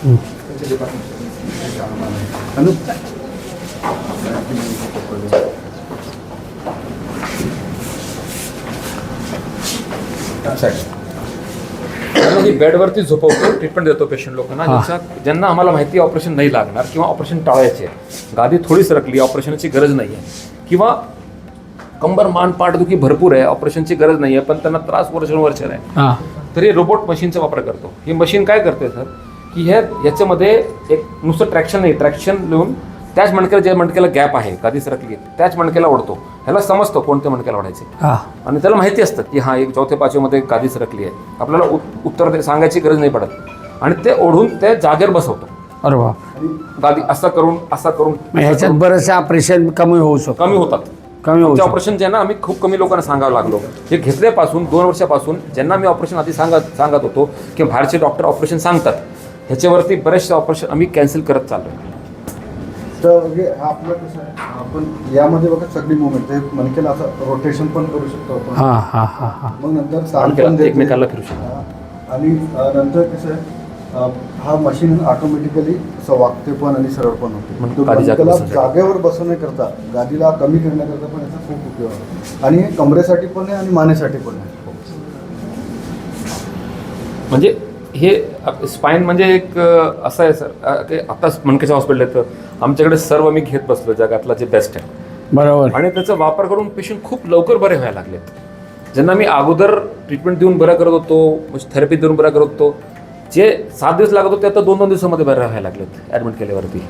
तुमच्या department. ही बेडवरती झोपवतो, ट्रीटमेंट देतो पेशंट लोकांना, ज्यांना आम्हाला माहिती आहे ऑपरेशन नाही लागणार किंवा ऑपरेशन टाळायचे, गादी थोडी सरकली, ऑपरेशनची गरज नाही आहे, किंवा कंबर मान पाठदुखी भरपूर आहे, ऑपरेशनची गरज नाही आहे पण त्यांना त्रास वर्षानुवर्षे आहे, हा. तर हे रोबोट मशीनचा वापर करतो. ही मशीन काय करते सर की याच्यामध्ये एक नुसतं ट्रॅक्शन नाही, ट्रॅक्शन लिहून त्याच मणक्याला, ज्या मणक्याला गॅप आहे, गादी सरकली त्याच मणक्याला ओढतो. ह्याला समजतो कोणत्या मणक्याला ओढायचे हा. आणि त्याला माहिती असतं की हा एक 4थ्या 5व्यामध्ये गादी सरकली आहे, आपल्याला उत्तर सांगायची गरज नाही पडत आणि ते ओढून त्या जागेवर बसवतो. अरे बाप. गादी असं करून मग ह्याच्यात बरेचसे ऑपरेशन कमी होऊ शकतो. कमी होतात. कमी होऊ शकतो. ऑपरेशन ज्यांना आम्ही खूप कमी लोकांना सांगावं लागलो, हे घेतल्यापासून 2 वर्षापासून ज्यांना मी ऑपरेशन आधी सांगत होतो की बाहेरचे डॉक्टर ऑपरेशन सांगतात, ह्याच्यावरती बरेचसे ऑपरेशन आम्ही कॅन्सल करत चाललो. तर हे आपलं कसं आहे, आपण यामध्ये बघा सगळी मुवमेंट ते मणक्याला असं रोटेशन पण करू शकतो आपण. हा हा हा हा. मग नंतर ताण मणक्याला पण देते. एकमेकाला फिरू शकतो. हा. आणि नंतर कसं आहे, हा मशीन ऑटोमॅटिकली असं वागते पण आणि सरळ पण होते. म्हणून तो गादी जागी मणक्याला बसवण्यासाठी. जागेवर बसवण्याकरता, गादीला कमी करण्याकरता पण याचा खूप उपयोग आहे आणि हे कमरेसाठी पण आहे आणि मानेसाठी पण आहे. म्हणजे हे स्पाईन म्हणजे एक असं आहे सर की आताच मणक्याच्या हॉस्पिटल आहे तर आमच्याकडे सर्व मी घेत बसलो जगातला जे बेस्ट आहे, बरोबर. आणि त्याचा वापर करून पेशंट खूप लवकर बरे व्हायला लागलेत. ज्यांना मी अगोदर ट्रीटमेंट देऊन बरा करत होतो, थेरपी देऊन बरा करत होतो, जे 7 दिवस लागत होते आता 2-2 दिवसामध्ये बरे व्हायला लागलेत ॲडमिट केल्यावरती.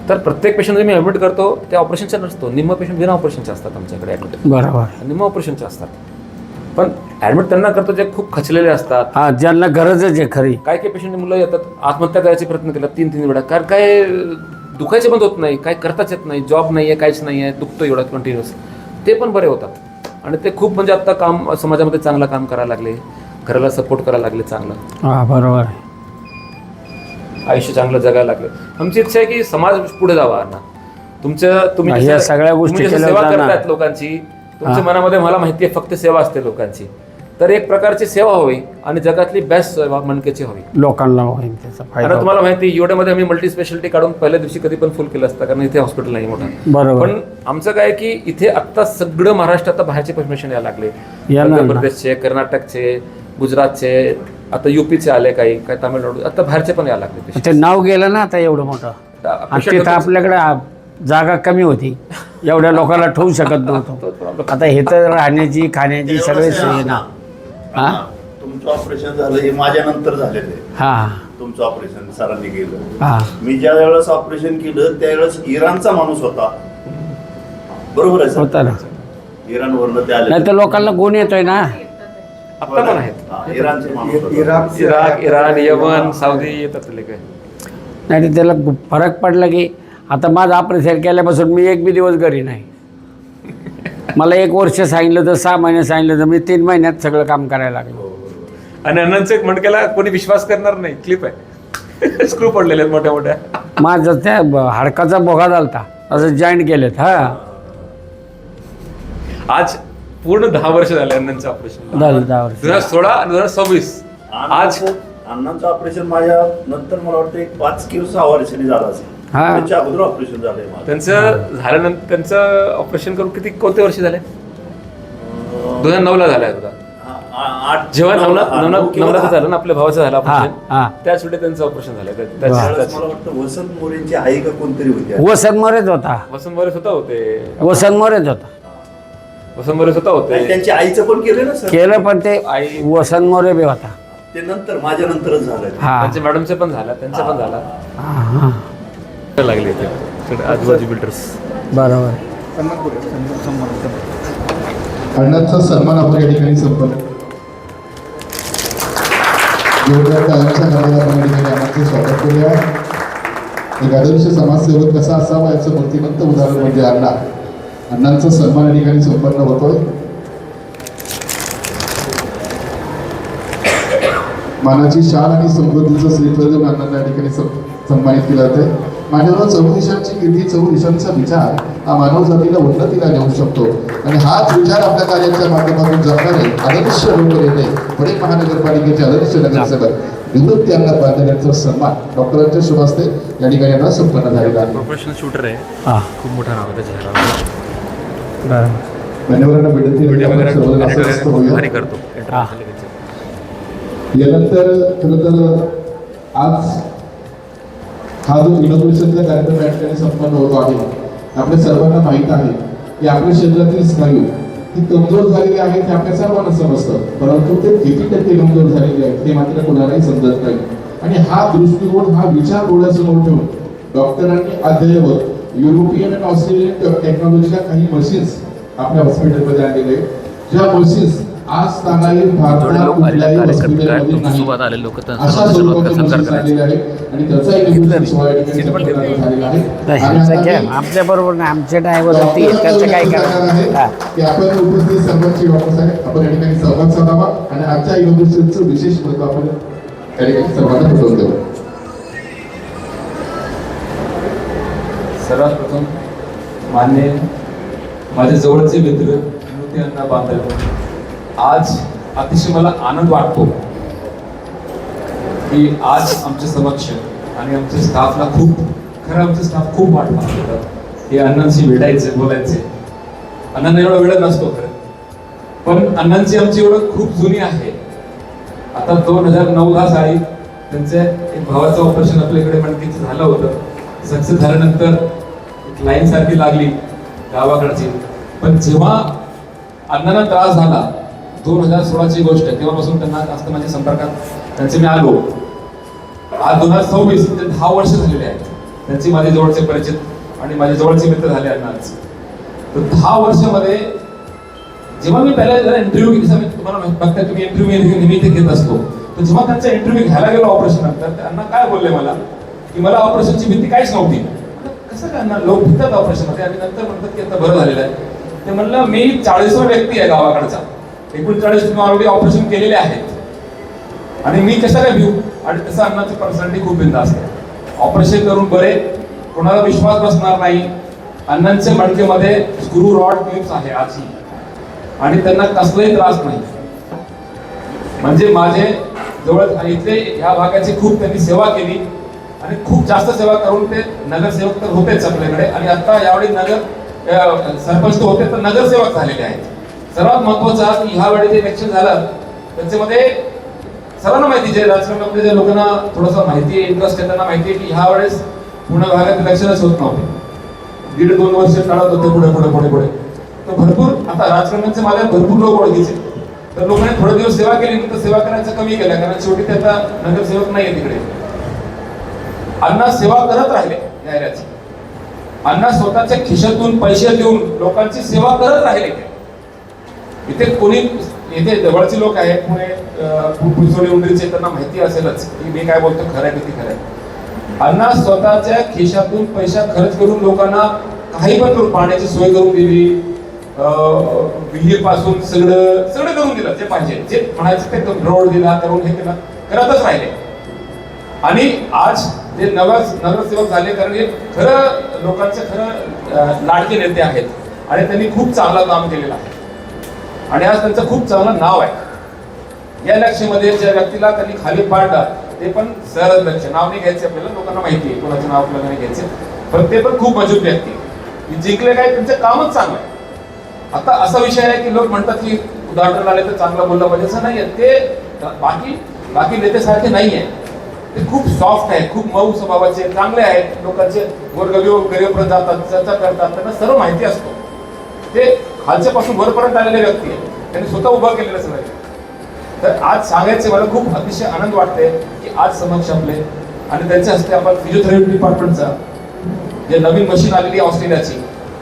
तर प्रत्येक पेशंट जे मी ॲडमिट करतो ते ऑपरेशनच्या नसतो, निम्म पेशंट बिना ऑपरेशनचे असतात आमच्याकडे ॲडमिट, बरोबर. निम्म ऑपरेशनचे असतात. पण ॲडमिट त्यांना करतो जे खूप खचलेले असतात. हा, ज्यांना गरजच आहे खरी. काय काही पेशंट मुलं येतात आत्महत्या करायचे प्रयत्न केला 3-3 वेळा, कारण काय दुखायचे बंद होत नाही, काय करताच येत नाही, जॉब नाही आहे, काहीच नाही आहे, दुखतो एवढा कंटिन्युअस, ते पण बरे होतात. आणि ते खूप म्हणजे आता काम समाजामध्ये चांगलं काम करायला लागले, घराला सपोर्ट करायला लागले, चांगलं हा, बरोबर. आयुष्य चांगलं जगायला लागले. आमची इच्छा आहे की समाज पुढे जावा ना. तुम्ही ह्या जसं- सगळ्या गोष्टी तुम्ही जसं केल्या सेवा जाणार. करतायत लोकांची, तुमच्या मनामध्ये मला माहिती आहे फक्त सेवा असते लोकांची, तर एक प्रकारची सेवा हवी आणि जगातली बेस्ट सेवा मणक्याची हवी. लोकांना होईल त्याचा आता फायदा. तुम्हाला माहिती आहे एवढ्यामध्ये आम्ही मल्टी स्पेशालिटी काढून पहिल्या दिवशी कधी पण फुल केलं असतं, कारण इथे हॉस्पिटल नाही मोठा. बरोबर. पण आमचं काय की इथे आत्ता सगळं महाराष्ट्रात आता बाहेरचे परमिशन यायला लागले, यायला मध्य प्रदेशचे, कर्नाटकचे, गुजरातचे, आता युपीचे आले काही काय तामिळनाडू, आता बाहेरचे पण यायला लागले ते नाव गेलं ना आता एवढं मोठं. आणि तिथं आपल्याकडे जागा कमी होती, एवढ्या लोकांना ठेवू शकत नव्हतं. आता हे तर राहण्याची खाण्याची सगळे सोय ना. हा तुमचं ऑपरेशन झालं हे माझ्या नंतर झालेलं आहे. हा तुमचं ऑपरेशन सरांनी केलं. हा मी ज्या वेळेस ऑपरेशन केलं त्यावेळेस इराणचा माणूस होता, बरोबर आहे सर? होता ना. इराणवरनं ते आले. नाही तर लोकांना गुण येतोय ना. आता पण आहेत. हा, इराणचे माणूस होता. इराक, इराण, यमन, सौदी येतात ते काय. नाही तर त्याला फरक पडला की आता माझं ऑपरेशन केल्यापासून मी एक बी दिवस घरी नाही. मला 1 वर्ष सांगितलं तर 6 महिने सांगितलं तर मी 3 महिन्यात सगळं काम करायला लागलो. आणि अण्णांचं एक मणक्याला कोणी विश्वास करणार नाही, क्लिप आहे. स्क्रू पडलेले आहेत मोठ्या मोठ्या. माझं त्या हाडकाचा बोगा झालता, असं जॉईंट केलेत. हा आज पूर्ण 10 वर्ष झाले अण्णांचं ऑपरेशन. 10 वर्ष 2016 आणि 2026. आज अण्णांचं ऑपरेशन माझ्या नंतर मला वाटतं एक 5 किंवा 6 वर्षांनी झालं असेल. हा. त्याच्या अगोदर ऑपरेशन झालंय माझं. त्यांचं झाल्यानंतर त्यांचं ऑपरेशन करून कोणते वर्ष झाले? 2009ला झालं आहे. जेव्हा नवनाथ झालं ना, आपल्या भावाचं झालं हा, ऑपरेशन, हा. त्याच वेळी त्यांचं ऑपरेशन झालं. त्यावेळेस मला वाटतं वसंत मोरेंची आई का कोणतरी होती. वसंत मोरेच होता. वसंत मोरे स्वतः होते. वसंत मोरेच होता. वसंत मोरे स्वतः आणि होते. त्यांच्या आईचं पण केलं ना सर? केलं पण ते आई- वसंत मोरे बी होता. ते नंतर माझ्या नंतरच झालं. हा त्यांच्या मॅडमचे पण झाला, त्यांचा पण झाला. हा, हा. लागले इथे आजूबाजू बिल्डर्स. बरोबर. अण्णांचा सन्मान आपण या ठिकाणी संपन्न. एवढ्या काळाच्या काळात आपण या ठिकाणी अण्णांचं स्वागत करूया. एक आदर्श समाजसेवक कसा असावा याचं मूर्तिमंत उदाहरण म्हणजे अण्णा. अण्णांचा सन्मान या ठिकाणी संपन्न होतोय. मानाची शान आणि समृद्धीचं श्रीफळ देऊन अण्णांना या ठिकाणी सन्मानित केलं जाते. मानवाला चौदिशांची कीर्ती, चौदिशांचा विचार हा मानव जातीला उन्नतीला नेऊ शकतो. आणि हाच विचार आपल्या कार्याच्या माध्यमातून जगणारे आदर्श लोकनेते, पुणे महानगरपालिकेचे आदर्श नगरसेवक निवृत्ती अण्णा पाटील यांचा सन्मान डॉक्टरांच्या शुभ हस्ते या ठिकाणी यांना संपन्न झालेला आहे. प्रोफेशनल शूटर आहे, हा खूप मोठा नाव आहे त्याच्या. बरोबर. मान्यवरांना विनंती आहे की आपण सर्वजण असं मस्त होऊया. भारी करतो. हा. यानंतर खरं तर आज हा जो इनोव्हेशनचा कार्यक्रम या ठिकाणी संपन्न होतो आहे. आपल्या सर्वांना माहीत आहे की आपल्या शरीरातील स्नायू ही कमजोर झालेली आहेत हे आपल्या सर्वांना समजतं, परंतु ते किती टक्के कमजोर झालेले आहेत हे मात्र कोणालाही समजत नाही. आणि हा दृष्टिकोन, हा विचार डोळ्यासमोर ठेवून डॉक्टरांनी अद्ययावत युरोपियन आणि ऑस्ट्रेलियन टेक्नॉलॉजीच्या काही मशीन्स आपल्या हॉस्पिटलमध्ये आणलेले आहेत. ज्या मशीन्स आज तानाही भारतात कुठल्याही हॉस्पिटलमध्ये नाही अशा स्वरूपाच्या मशीन्स आणलेल्या आहेत. आणि त्याचा एक सोहळा या ठिकाणी संपन्न झालेला आहे. आणि आता ते आपल्या बरोबर नाही, आमचे ड्रायव्हर होते, त्याचं काय करणार. की आपण उपस्थित सर्वांची डॉक्टर साहेब आपण या ठिकाणी संवाद साधावा आणि आजच्या इनोव्हेशनचं विशेष महत्त्व आपण या ठिकाणी सर्वांना पटवून देऊ. सर्वात प्रथम मान्य माझे जवळचे मित्र निवृत्ती अण्णा बांधल, आज अतिशय मला आनंद वाटतो की आज आमच्या समक्ष आणि आमच्या स्टाफला आमचे स्टाफ खूप वाट पाहत होतात की अण्णांशी भेटायचे, बोलायचे. अण्णांना एवढा वेळ नसतो खरं, पण अण्णांची आमची ओळख खूप जुनी आहे. आता 2009 साली त्यांचे एक भावाचं ऑपरेशन आपल्याकडे मणकेचं झालं होतं. सक्सेस झाल्यानंतर एक लाईन सारखी लागली गावाकडची. पण जेव्हा अण्णांना त्रास झाला 2016ची गोष्ट, तेव्हापासून त्यांना जास्त माझ्या संपर्कात त्यांचे मी आलो. आज 2026 ते 10 वर्ष झालेले आहेत त्यांची माझे जवळचे परिचित आणि माझे जवळचे मित्र झाले अण्णाच. तर 10 वर्षामध्ये जेव्हा मी पहिला इंटरव्ह्यू तुम्हाला बघताय तुम्ही इंटरव्ह्यू नेहमी इथे घेत असतो, तर जेव्हा त्यांचा इंटरव्ह्यू घ्यायला गेलो ऑपरेशन नंतर, अण्णा काय बोलले मला की मला ऑपरेशनची भीती काहीच नव्हती. कसं काय अण्णा, लोक भितात ऑपरेशनमध्ये आणि नंतर म्हणतात की आता बरं झालेलं आहे. ते म्हणलं मी 40वा व्यक्ती आहे गावाकडचा, 39 तुम्ही ऑलरेडी ऑपरेशन केलेले आहेत आणि मी कसं काय भिऊ. आणि तसं अण्णाची पर्सनॅलिटी खूप बिनधास्त आहे. ऑपरेशन करून बरे, कोणाला विश्वास बसणार नाही. अण्णांच्या मणकेमध्ये स्क्रू रॉड क्लिप्स आहे आजही आणि त्यांना कसलाही त्रास नाही. म्हणजे माझे जवळ इथले ह्या भागाची खूप त्यांनी सेवा केली आणि खूप जास्त सेवा करून ते नगरसेवक तर होतेच आपल्याकडे आणि आता यावेळी सरपंच तर होते तर नगरसेवक झालेले आहेत. सर्वात महत्वाचं की ह्या वेळी जे इलेक्शन झालं त्याच्यामध्ये सर्वांना माहिती, जे राजकारणामध्ये ज्या लोकांना थोडंसं माहिती आहे, इंटरेस्ट आहे, त्यांना माहिती आहे की ह्या वेळेस पुणे भागात इलेक्शनच होत नव्हते. 1.5-2 वर्ष काढत होते पुढे. तर भरपूर आता राजकारणाचे माझ्या भरपूर लोक ओळखीचे. तर लोकांनी थोडे दिवस सेवा केली, तर सेवा करायचं कमी केलं, कारण शेवटी ते आता नगरसेवक नाहीये तिकडे. अण्णा सेवा करत राहिले या एरियाची. अण्णा स्वतःच्या खिशातून पैसे देऊन लोकांची सेवा करत राहिले. इथे कोणी इथे जवळचे लोक आहेत पुणे पुसोली उंडरीचे, त्यांना माहिती असेलच की मी काय बोलतो खरं आहे किती खरं आहे. अण्णा स्वतःच्या खिशातून पैसा खर्च करून लोकांना काही पण करून पाण्याची सोय करून दिली, विहीर पासून सगळं करून दिलं जे पाहिजे, जे म्हणायचं ते रोड दिला, करून हे केलं, करतच राहिले. आणि आज जे नगरसेवक झाले, कारण हे खरं लोकांचे खरं लाडके नेते आहेत आणि त्यांनी खूप चांगलं काम केलेलं आहे आणि आज त्यांचं खूप चांगलं नाव आहे. या इलेक्शनमध्ये ज्या व्यक्तीला त्यांनी खाली पाडलं ते पण सहज लक्ष, नाव नाही घ्यायचे आपल्याला, लोकांना माहिती आहे कोणाचं नाव आपल्याला नाही घ्यायचे, पण ते पण खूप मजबूत व्यक्ती जिंकले. काय त्यांचं कामच चांगलं आहे. आता असा विषय आहे की लोक म्हणतात की उदाहरण आले तर चांगलं बोललं पाहिजे, असं नाहीये. ते बाकी नेतेसारखे नाहीये. ते खूप सॉफ्ट आहे, खूप मऊ स्वभावाचे, चांगले आहेत, लोकांचे गरीबपर्यंत जातात, चर्चा करतात, त्यांना सर्व माहिती असतो. ते खालच्यापासून वरपर्यंत आलेले व्यक्ती आहे, त्यांनी स्वतः उभं केलेलं सगळं. तर आज सांगायचे मला खूप अतिशय आनंद वाटते की आज समक्ष आपले आणि त्यांच्या हस्ते आपण फिजिओथेरपी डिपार्टमेंटचा जे नवीन मशीन आलेली आहे ऑस्ट्रेलियाची,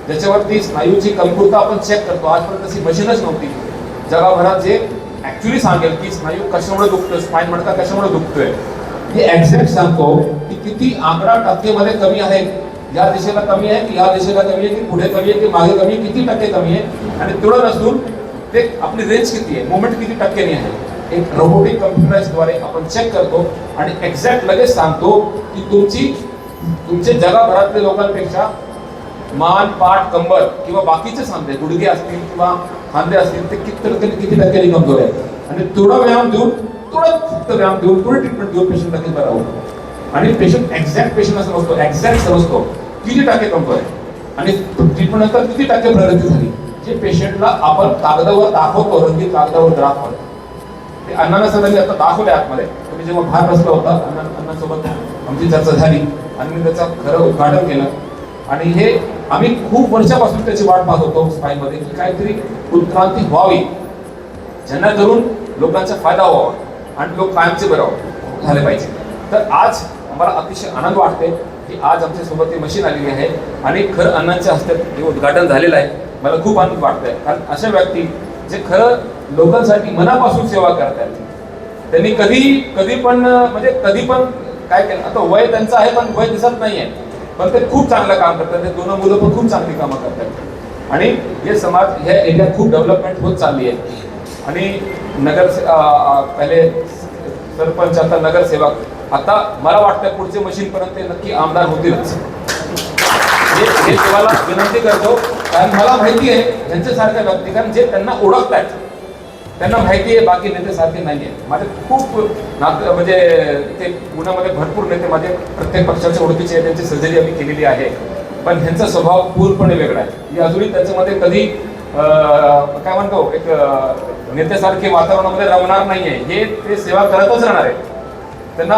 ज्याच्यावरती स्नायूची कमकुरता आपण चेक करतो. आजपर्यंत तशी मशीनच नव्हती जगाभरात जे ऍक्च्युली सांगेल की स्नायू कशामुळे दुखतोय, स्पाईन मणका कशामुळे दुखतोय, हे एक्झॅक्ट सांगतो की किती 11% मध्ये कमी आहे, या दिशेला कमी आहे की या दिशेला कमी आहे की पुढे कमी आहे की मागे कमी आहे, किती टक्के कमी आहे. आणि तेवढं नसून ते आपली रेंज किती आहे, मुवमेंट किती टक्क्यांनी आहे, एक रोबोटिक कम्प्युटराइजद्वारे आपण चेक करतो आणि एक्झॅक्ट लगेच सांगतो की तुमचे जगाभरातल्या लोकांपेक्षा मान, पाठ, कंबर किंवा बाकीचे सांधे, गुडघे असतील किंवा खांदे असतील, ते किती टक्क्यांनी कमजोर आहे. आणि थोडा व्यायाम देऊन, थोडी ट्रीटमेंट देऊन पेशंट लगेच बरा होतो. आणि पेशंट एक्झॅक्ट पेशंट असं नसतो, एक्झॅक्ट समजतो किती टक्के कमजोर आहे आणि ट्रीटमेंट नंतर किती टक्के प्रगती झाली, जे पेशंटला आपण कागदावर दाखवतो, रंगीत कागदावर दाखवतो. ते अण्णांना सगळ्यांनी आता दाखवले आतमध्ये. तुम्ही जेव्हा बाहेर बसला होता अण्णांसोबत आमची चर्चा झाली आणि मी त्याचं खरं उद्घाटन केलं. आणि हे आम्ही खूप वर्षापासून त्याची वाट पाहत होतो स्पाईनमध्ये की काहीतरी उत्क्रांती व्हावी, जेणेकरून लोकांचा फायदा व्हावा आणि लोक कायमचे बरं झाले पाहिजे. तर आज आम्हाला अतिशय आनंद वाटते की आज आमच्या सोबत ही मशीन आलेली आहे आणि खरं अण्णांच्या हस्ते हे उद्घाटन झालेलं आहे. मला खूप आनंद वाटतंय, कारण अशा व्यक्ती जे खरं लोकांसाठी मनापासून सेवा करतात, त्यांनी कधी पण काय केलं. आता वय त्यांचं आहे पण वय दिसत नाहीये, पण ते खूप चांगलं काम करतात. ते 2 मुलं पण खूप चांगली कामं करतात आणि हे समाज ह्या एरियात खूप डेव्हलपमेंट होत चालली आहे. आणि पहिले सरपंच, आता नगरसेवक, आता मला वाटतं पुढचे मशीनपर्यंत ते नक्की आमदार होतीलच. हे देवाला विनंती करतो, कारण मला माहिती आहे यांच्यासारख्या व्यक्ती, कारण जे त्यांना ओळखतात त्यांना माहिती आहे, बाकी नेते सारखे नाही आहे. माझे खूप म्हणजे ते पुण्यामध्ये भरपूर नेते माझे प्रत्येक पक्षाच्या ओळखीचे आहे, त्यांची सर्जरी आम्ही केलेली आहे, पण ह्यांचा स्वभाव पूर्णपणे वेगळा आहे. ही अजूनही त्याच्यामध्ये कधी काय म्हणतो एक नेत्यासारखे वातावरणामध्ये रमणार नाहीये. हे ते सेवा करतच राहणार आहे. त्यांना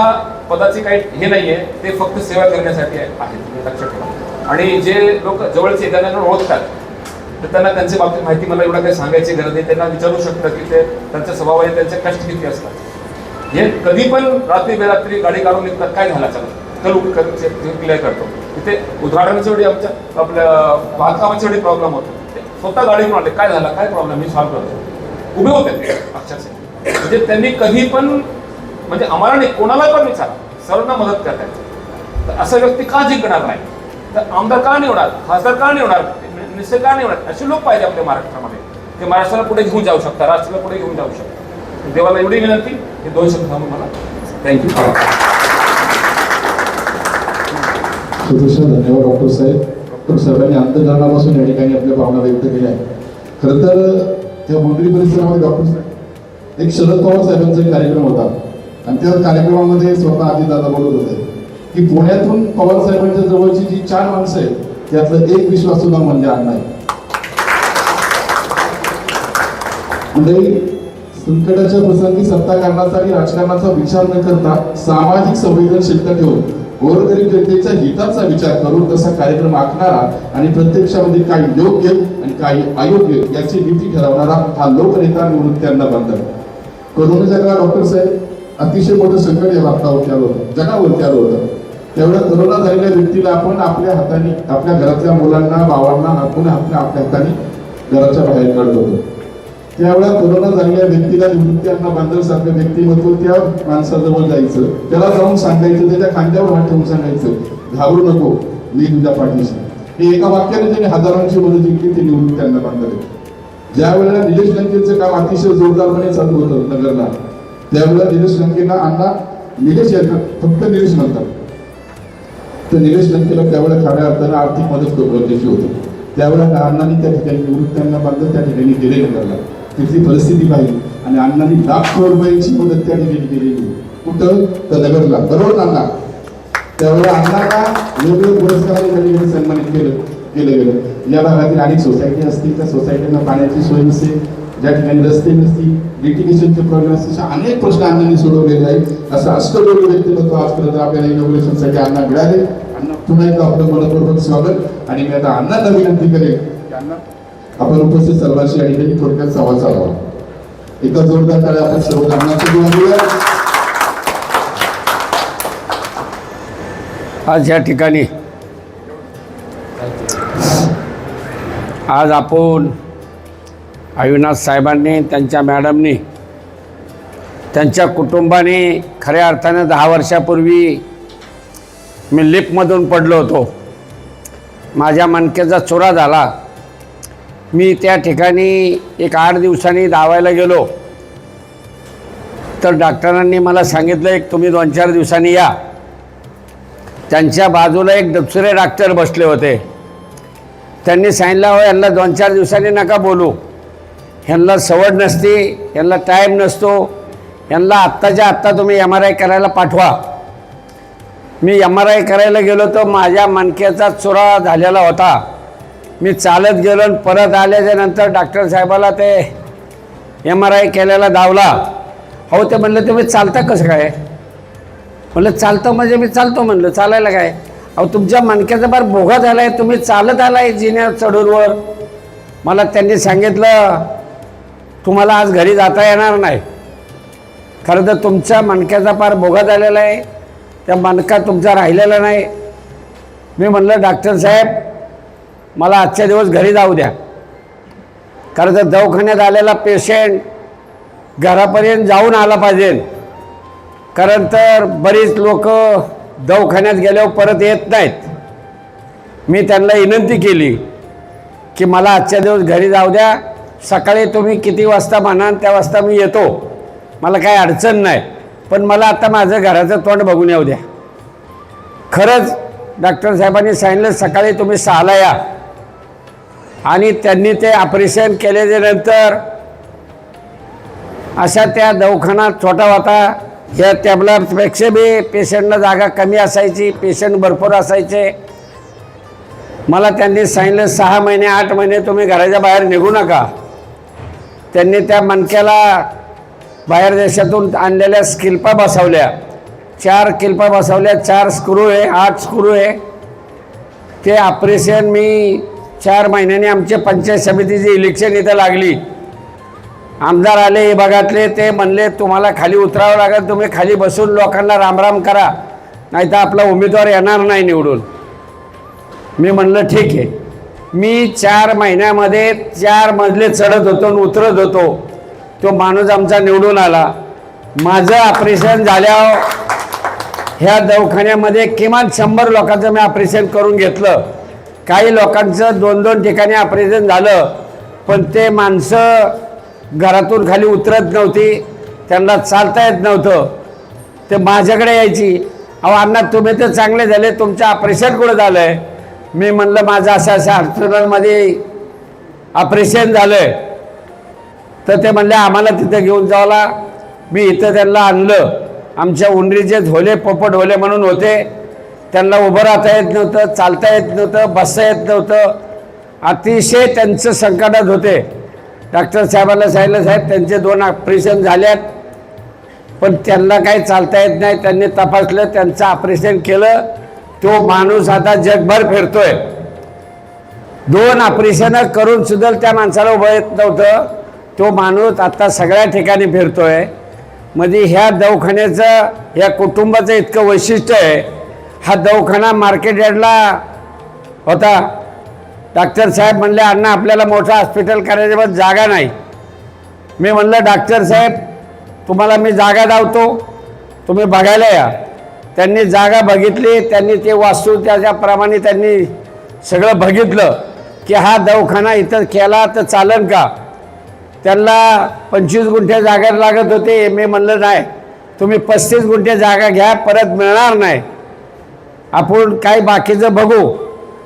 पदाची काही हे नाहीये, ते फक्त सेवा करण्यासाठी आहेत, लक्षात ठेवा. आणि जे लोक जवळचे त्यांना ओळखतात तर त्यांना त्यांच्या बाबतीत माहिती मला एवढं काही सांगायची गरज नाही. त्यांना विचारू शकतं की ते त्यांचा स्वभाव आहे, त्यांचे कष्ट किती असतात. हे कधी पण रात्री बेरात्री गाडी काढून निघतात, काय झाला चला क्लिअर करतो. तिथे उद्घाटनाच्या वेळी आमच्या आपल्या बांधकामाच्या वेळी प्रॉब्लेम होतो, स्वतः गाडी घेऊन आले, काय झाला, काय प्रॉब्लेम, मी सॉल्व्ह करतो, उभे होते ते अक्षरशः. म्हणजे त्यांनी कधी पण म्हणजे आम्हाला नाही कोणाला पण विचारा, सर्वांना मदत करतात. तर असा व्यक्ती का जिंकणार नाही, तर आमदार का नाही होणार, खासदार का नाही होणार, निश्चित का नाही होणार. असे लोक पाहिजे आपल्या महाराष्ट्रामध्ये, ते महाराष्ट्राला पुढे घेऊन जाऊ शकतात, राष्ट्राला पुढे घेऊन जाऊ शकतात. देवाला एवढी विनंती, हे 2 शब्द सांगून मला थँक्यू. धन्यवाद डॉक्टर साहेब. डॉक्टर साहेबांनी अंतःकरणापासून या ठिकाणी आपल्या भावना व्यक्त केल्या आहेत. खरं तर त्या मुंडरी परिसरामध्ये डॉक्टर साहेब एक शरद पवार साहेबांचा एक कार्यक्रम होता आणि त्या कार्यक्रमामध्ये स्वतः अजितदादा बोलत होते की पुण्यातून पवार साहेबांच्या जवळची जी 4 माणसं आहेत त्यातलं एक विश्वासू नाव म्हणजे अण्णा आहे. म्हणजे संकटाच्या प्रसंगी सत्ताकारणाचा आणि राजकारणाचा विचार न करता सामाजिक संवेदनशीलता ठेवून गोरगरीब जनतेच्या हिताचा विचार करून तसा कार्यक्रम आखणारा आणि प्रत्यक्षामध्ये काही योग्य आणि काही अयोग्य याची नीती ठरवणारा हा लोकनेता निवृत्त्यांना बांधला. कोरोनाच्या काळात डॉक्टर साहेब अतिशय मोठं संकट या भारतावरती आलं होतं, जगावरती आलं होतं. तेवढ्या कोरोना झालेल्या व्यक्तीला आपण आपल्या हाताने आपल्या घरातल्या मुलांना भावांना आपण आपल्या हाताने घराच्या बाहेर काढत होतो. त्यावेळेला कोरोना झालेल्या व्यक्तीला निवृत्त्यांना बांधल्यासारखं व्यक्तिमत्व त्या माणसाजवळ जायचं, त्याला जाऊन सांगायचं, त्याच्या खांद्यावर हात ठेवून सांगायचं, घाबरू नको, मी तुझ्या पाठीशी. हे एका वाक्याने त्यांनी हजारांची मदत जिंकली, ते निवृत्त्यांना बांधले. ज्या वेळेला निलेश लंकेचं काम अतिशय जोरदारपणे चालू होतं नगरला, त्यावेळेला निलेश लंकेंना अण्णा निलेश यांना फक्त निलेश म्हणतात, तर निलेश लंकेला त्यावेळेला खऱ्या अर्थानं आर्थिक मदत गरजेची होती. त्यावेळेला अण्णांनी त्या ठिकाणी निवृत्त्यांना बांधलं, त्या ठिकाणी गेले नगरला, तिथली परिस्थिती पाहिली आणि अण्णांनी लाखो रुपयाची मदत त्या ठिकाणी केलेली. कुठं? तर नगरला. बरोबर ना अण्णा? त्यावेळेला अण्णांना वेगवेगळ्या पुरस्काराने त्या ठिकाणी सन्मानित केलं गेलं. या भागातील अनेक सोसायटी असतील, त्या सोसायटींना पाण्याची सोय नसेल, ज्या ठिकाणी रस्ते नसतील, लिटिगेशनचे प्रॉब्लेम असतील, अनेक प्रश्न अण्णांनी सोडवलेले आहेत. असं अष्टगोळी व्यक्तिमत्व आजपर्यंत आपल्याला इनॉग्रेशनसाठी अण्णा मिळाले. अण्णा पुन्हा एकदा आपलं मनपूर्वक स्वागत. आणि मी आता अण्णांना विनंती करेन की अण्णा आपण उपस्थित सर्वांशी आणि त्यांनी थोडक्यात संवाद साधावा. एका जोरदार टाळ्या आपण सर्व अण्णांची बोलूया. आज या ठिकाणी आज आपण अविनाश साहेबांनी, त्यांच्या मॅडमनी, त्यांच्या कुटुंबाने खऱ्या अर्थाने 10 वर्षापूर्वी मी लिफ्टमधून पडलो होतो, माझ्या मणक्याचा चुरा झाला. मी त्या ठिकाणी एक 8 दिवसांनी धावायला गेलो, तर डॉक्टरांनी मला सांगितलं एक तुम्ही 2-4 दिवसांनी या. त्यांच्या बाजूला एक दुसरे डॉक्टर बसले होते, त्यांनी सांगितलं हो यांना 2-4 दिवसांनी नका बोलू, ह्यांना सवड नसते, यांना टाईम नसतो, यांना आत्ताच्या आत्ता तुम्ही MRI करायला पाठवा. मी MRI करायला गेलो तर माझ्या मणक्याचा चुरा झालेला होता. मी चालत गेलो आणि परत आल्याच्यानंतर डॉक्टर साहेबाला ते MRI केलेला धावला. हो ते म्हणलं तुम्ही चालता कसं काय? म्हणलं चालतं म्हणजे मी चालतो म्हणलं, चालायला काय? अहो तुमच्या मणक्याचा फार भोगा झाला आहे, तुम्ही चालत आला आहे जिन्यावर चढूनवर. मला त्यांनी सांगितलं तुम्हाला आज घरी जाता येणार नाही, खरं तर तुमच्या मणक्याचा फार भोगा झालेला आहे, त्या मणका तुमचा राहिलेला नाही. मी म्हणलं डॉक्टर साहेब मला आजच्या दिवस घरी जाऊ द्या, खरं तर दवाखान्यात आलेला पेशंट घरापर्यंत जाऊन आला पाहिजे, कारण तर बरीच लोक दवाखान्यात गेल्यावर परत येत नाहीत. मी त्यांना विनंती केली की मला आजच्या दिवस घरी जाऊ द्या, सकाळी तुम्ही किती वाजता म्हणाल त्या वाजता मी येतो, मला काही अडचण नाही, पण मला आता माझं घराचं तोंड बघून येऊ द्या. खरंच डॉक्टर साहेबांनी सांगितलं सकाळी तुम्ही 6ला या. आणि त्यांनी ते ऑपरेशन केल्याच्यानंतर अशा त्या दवाखाना छोटा होता, या टॅबलेटपेक्षा बी पेशंटला जागा कमी असायची, पेशंट भरपूर असायचे. मला त्यांनी सांगितलं 6 महिने 8 महिने तुम्ही घराच्या बाहेर निघू नका. त्यांनी त्या मणक्याला बाहेर देशातून आणलेल्या स्किल्पा बसवल्या, 4 किल्पा बसवल्या, 4 स्क्रू आहे, 8 स्क्रू आहे. ते ऑपरेशन मी 4 महिन्यांनी आमचे पंचायत समितीची इलेक्शन इथं लागली, आमदार आले विभागातले, ते म्हणले तुम्हाला खाली उतरावं लागेल, तुम्ही खाली बसून लोकांना रामराम करा, नाही तर आपला उमेदवार येणार नाही निवडून. मी म्हणलं ठीक आहे. मी 4 महिन्यामध्ये 4 मजले चढत होतो आणि उतरत होतो. तो माणूस आमचा निवडून आला. माझं ऑपरेशन झाल्यावर ह्या दवाखान्यामध्ये किमान 100 लोकांचं मी ऑपरेशन करून घेतलं. काही लोकांचं 2-2 ठिकाणी ऑपरेशन झालं, पण ते माणसं घरातून खाली उतरत नव्हती, त्यांना चालता येत नव्हतं, ते माझ्याकडे यायची. अहो अण्णा तुम्ही तर चांगले झाले, तुमचं ऑपरेशन कुठं झालं आहे? मी म्हणलं माझं असं हॉस्पिटलमध्ये ऑपरेशन झालं आहे. तर ते म्हणले आम्हाला तिथं घेऊन जावला. मी इथं त्यांना आणलं. आमच्या उंडरीचे झोले पोपट होले म्हणून होते, त्यांना उभं राहता येत नव्हतं, चालता येत नव्हतं, बसता येत नव्हतं, अतिशय त्यांचं संकटात होते. डॉक्टर साहेबांना सांगितलं, साहेब त्यांचे 2 ऑपरेशन झाल्यात, पण त्यांना काही चालता येत नाही. त्यांनी तपासलं, त्यांचं ऑपरेशन केलं. तो माणूस आता जगभर फिरतोय. 2 ऑपरेशनं करून सुद्धा त्या माणसाला उभं येत नव्हतं. तो माणूस आता सगळ्या ठिकाणी फिरतोय. म्हणजे ह्या दवाखान्याचं, ह्या कुटुंबाचं इतकं वैशिष्ट्य आहे. हा दवाखाना मार्केट यार्डला होता. डॉक्टर साहेब म्हणले, अण्णा आपल्याला मोठं हॉस्पिटल करायचं, पण जागा नाही. मी म्हणलं, डॉक्टर साहेब तुम्हाला मी जागा दावतो, तुम्ही बघायला या. त्यांनी जागा बघितली. त्यांनी ते वास्तू त्याच्याप्रमाणे त्यांनी सगळं बघितलं की हा दवाखाना इथं केला तर चालेल का. त्यांना 25 गुंठे जागा लागत होते. मी म्हणलं, नाही, तुम्ही 35 गुंठे जागा घ्या, परत मिळणार नाही, आपण काही बाकीचं बघू.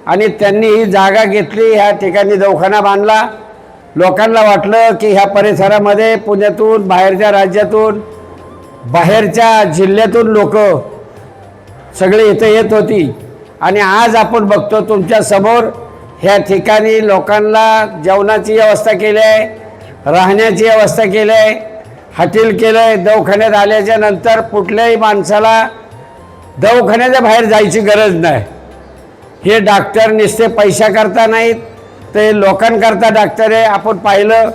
आणि त्यांनी ही जागा घेतली, ह्या ठिकाणी दवाखाना बांधला. लोकांना वाटलं की ह्या परिसरामध्ये पुण्यातून, बाहेरच्या राज्यातून, बाहेरच्या जिल्ह्यातून लोक सगळे इथं येत होती. आणि आज आपण बघतो तुमच्या समोर ह्या ठिकाणी लोकांना जेवणाची व्यवस्था केली आहे, राहण्याची व्यवस्था केली आहे, हॉटेल केलं आहे. दवाखान्यात आल्याच्या नंतर कुठल्याही माणसाला दवाखान्याच्या बाहेर जायची गरज नाही. हे डॉक्टर नुसते पैसा करता नाहीत, ते लोकांकरता डॉक्टर आहे. आपण पाहिलं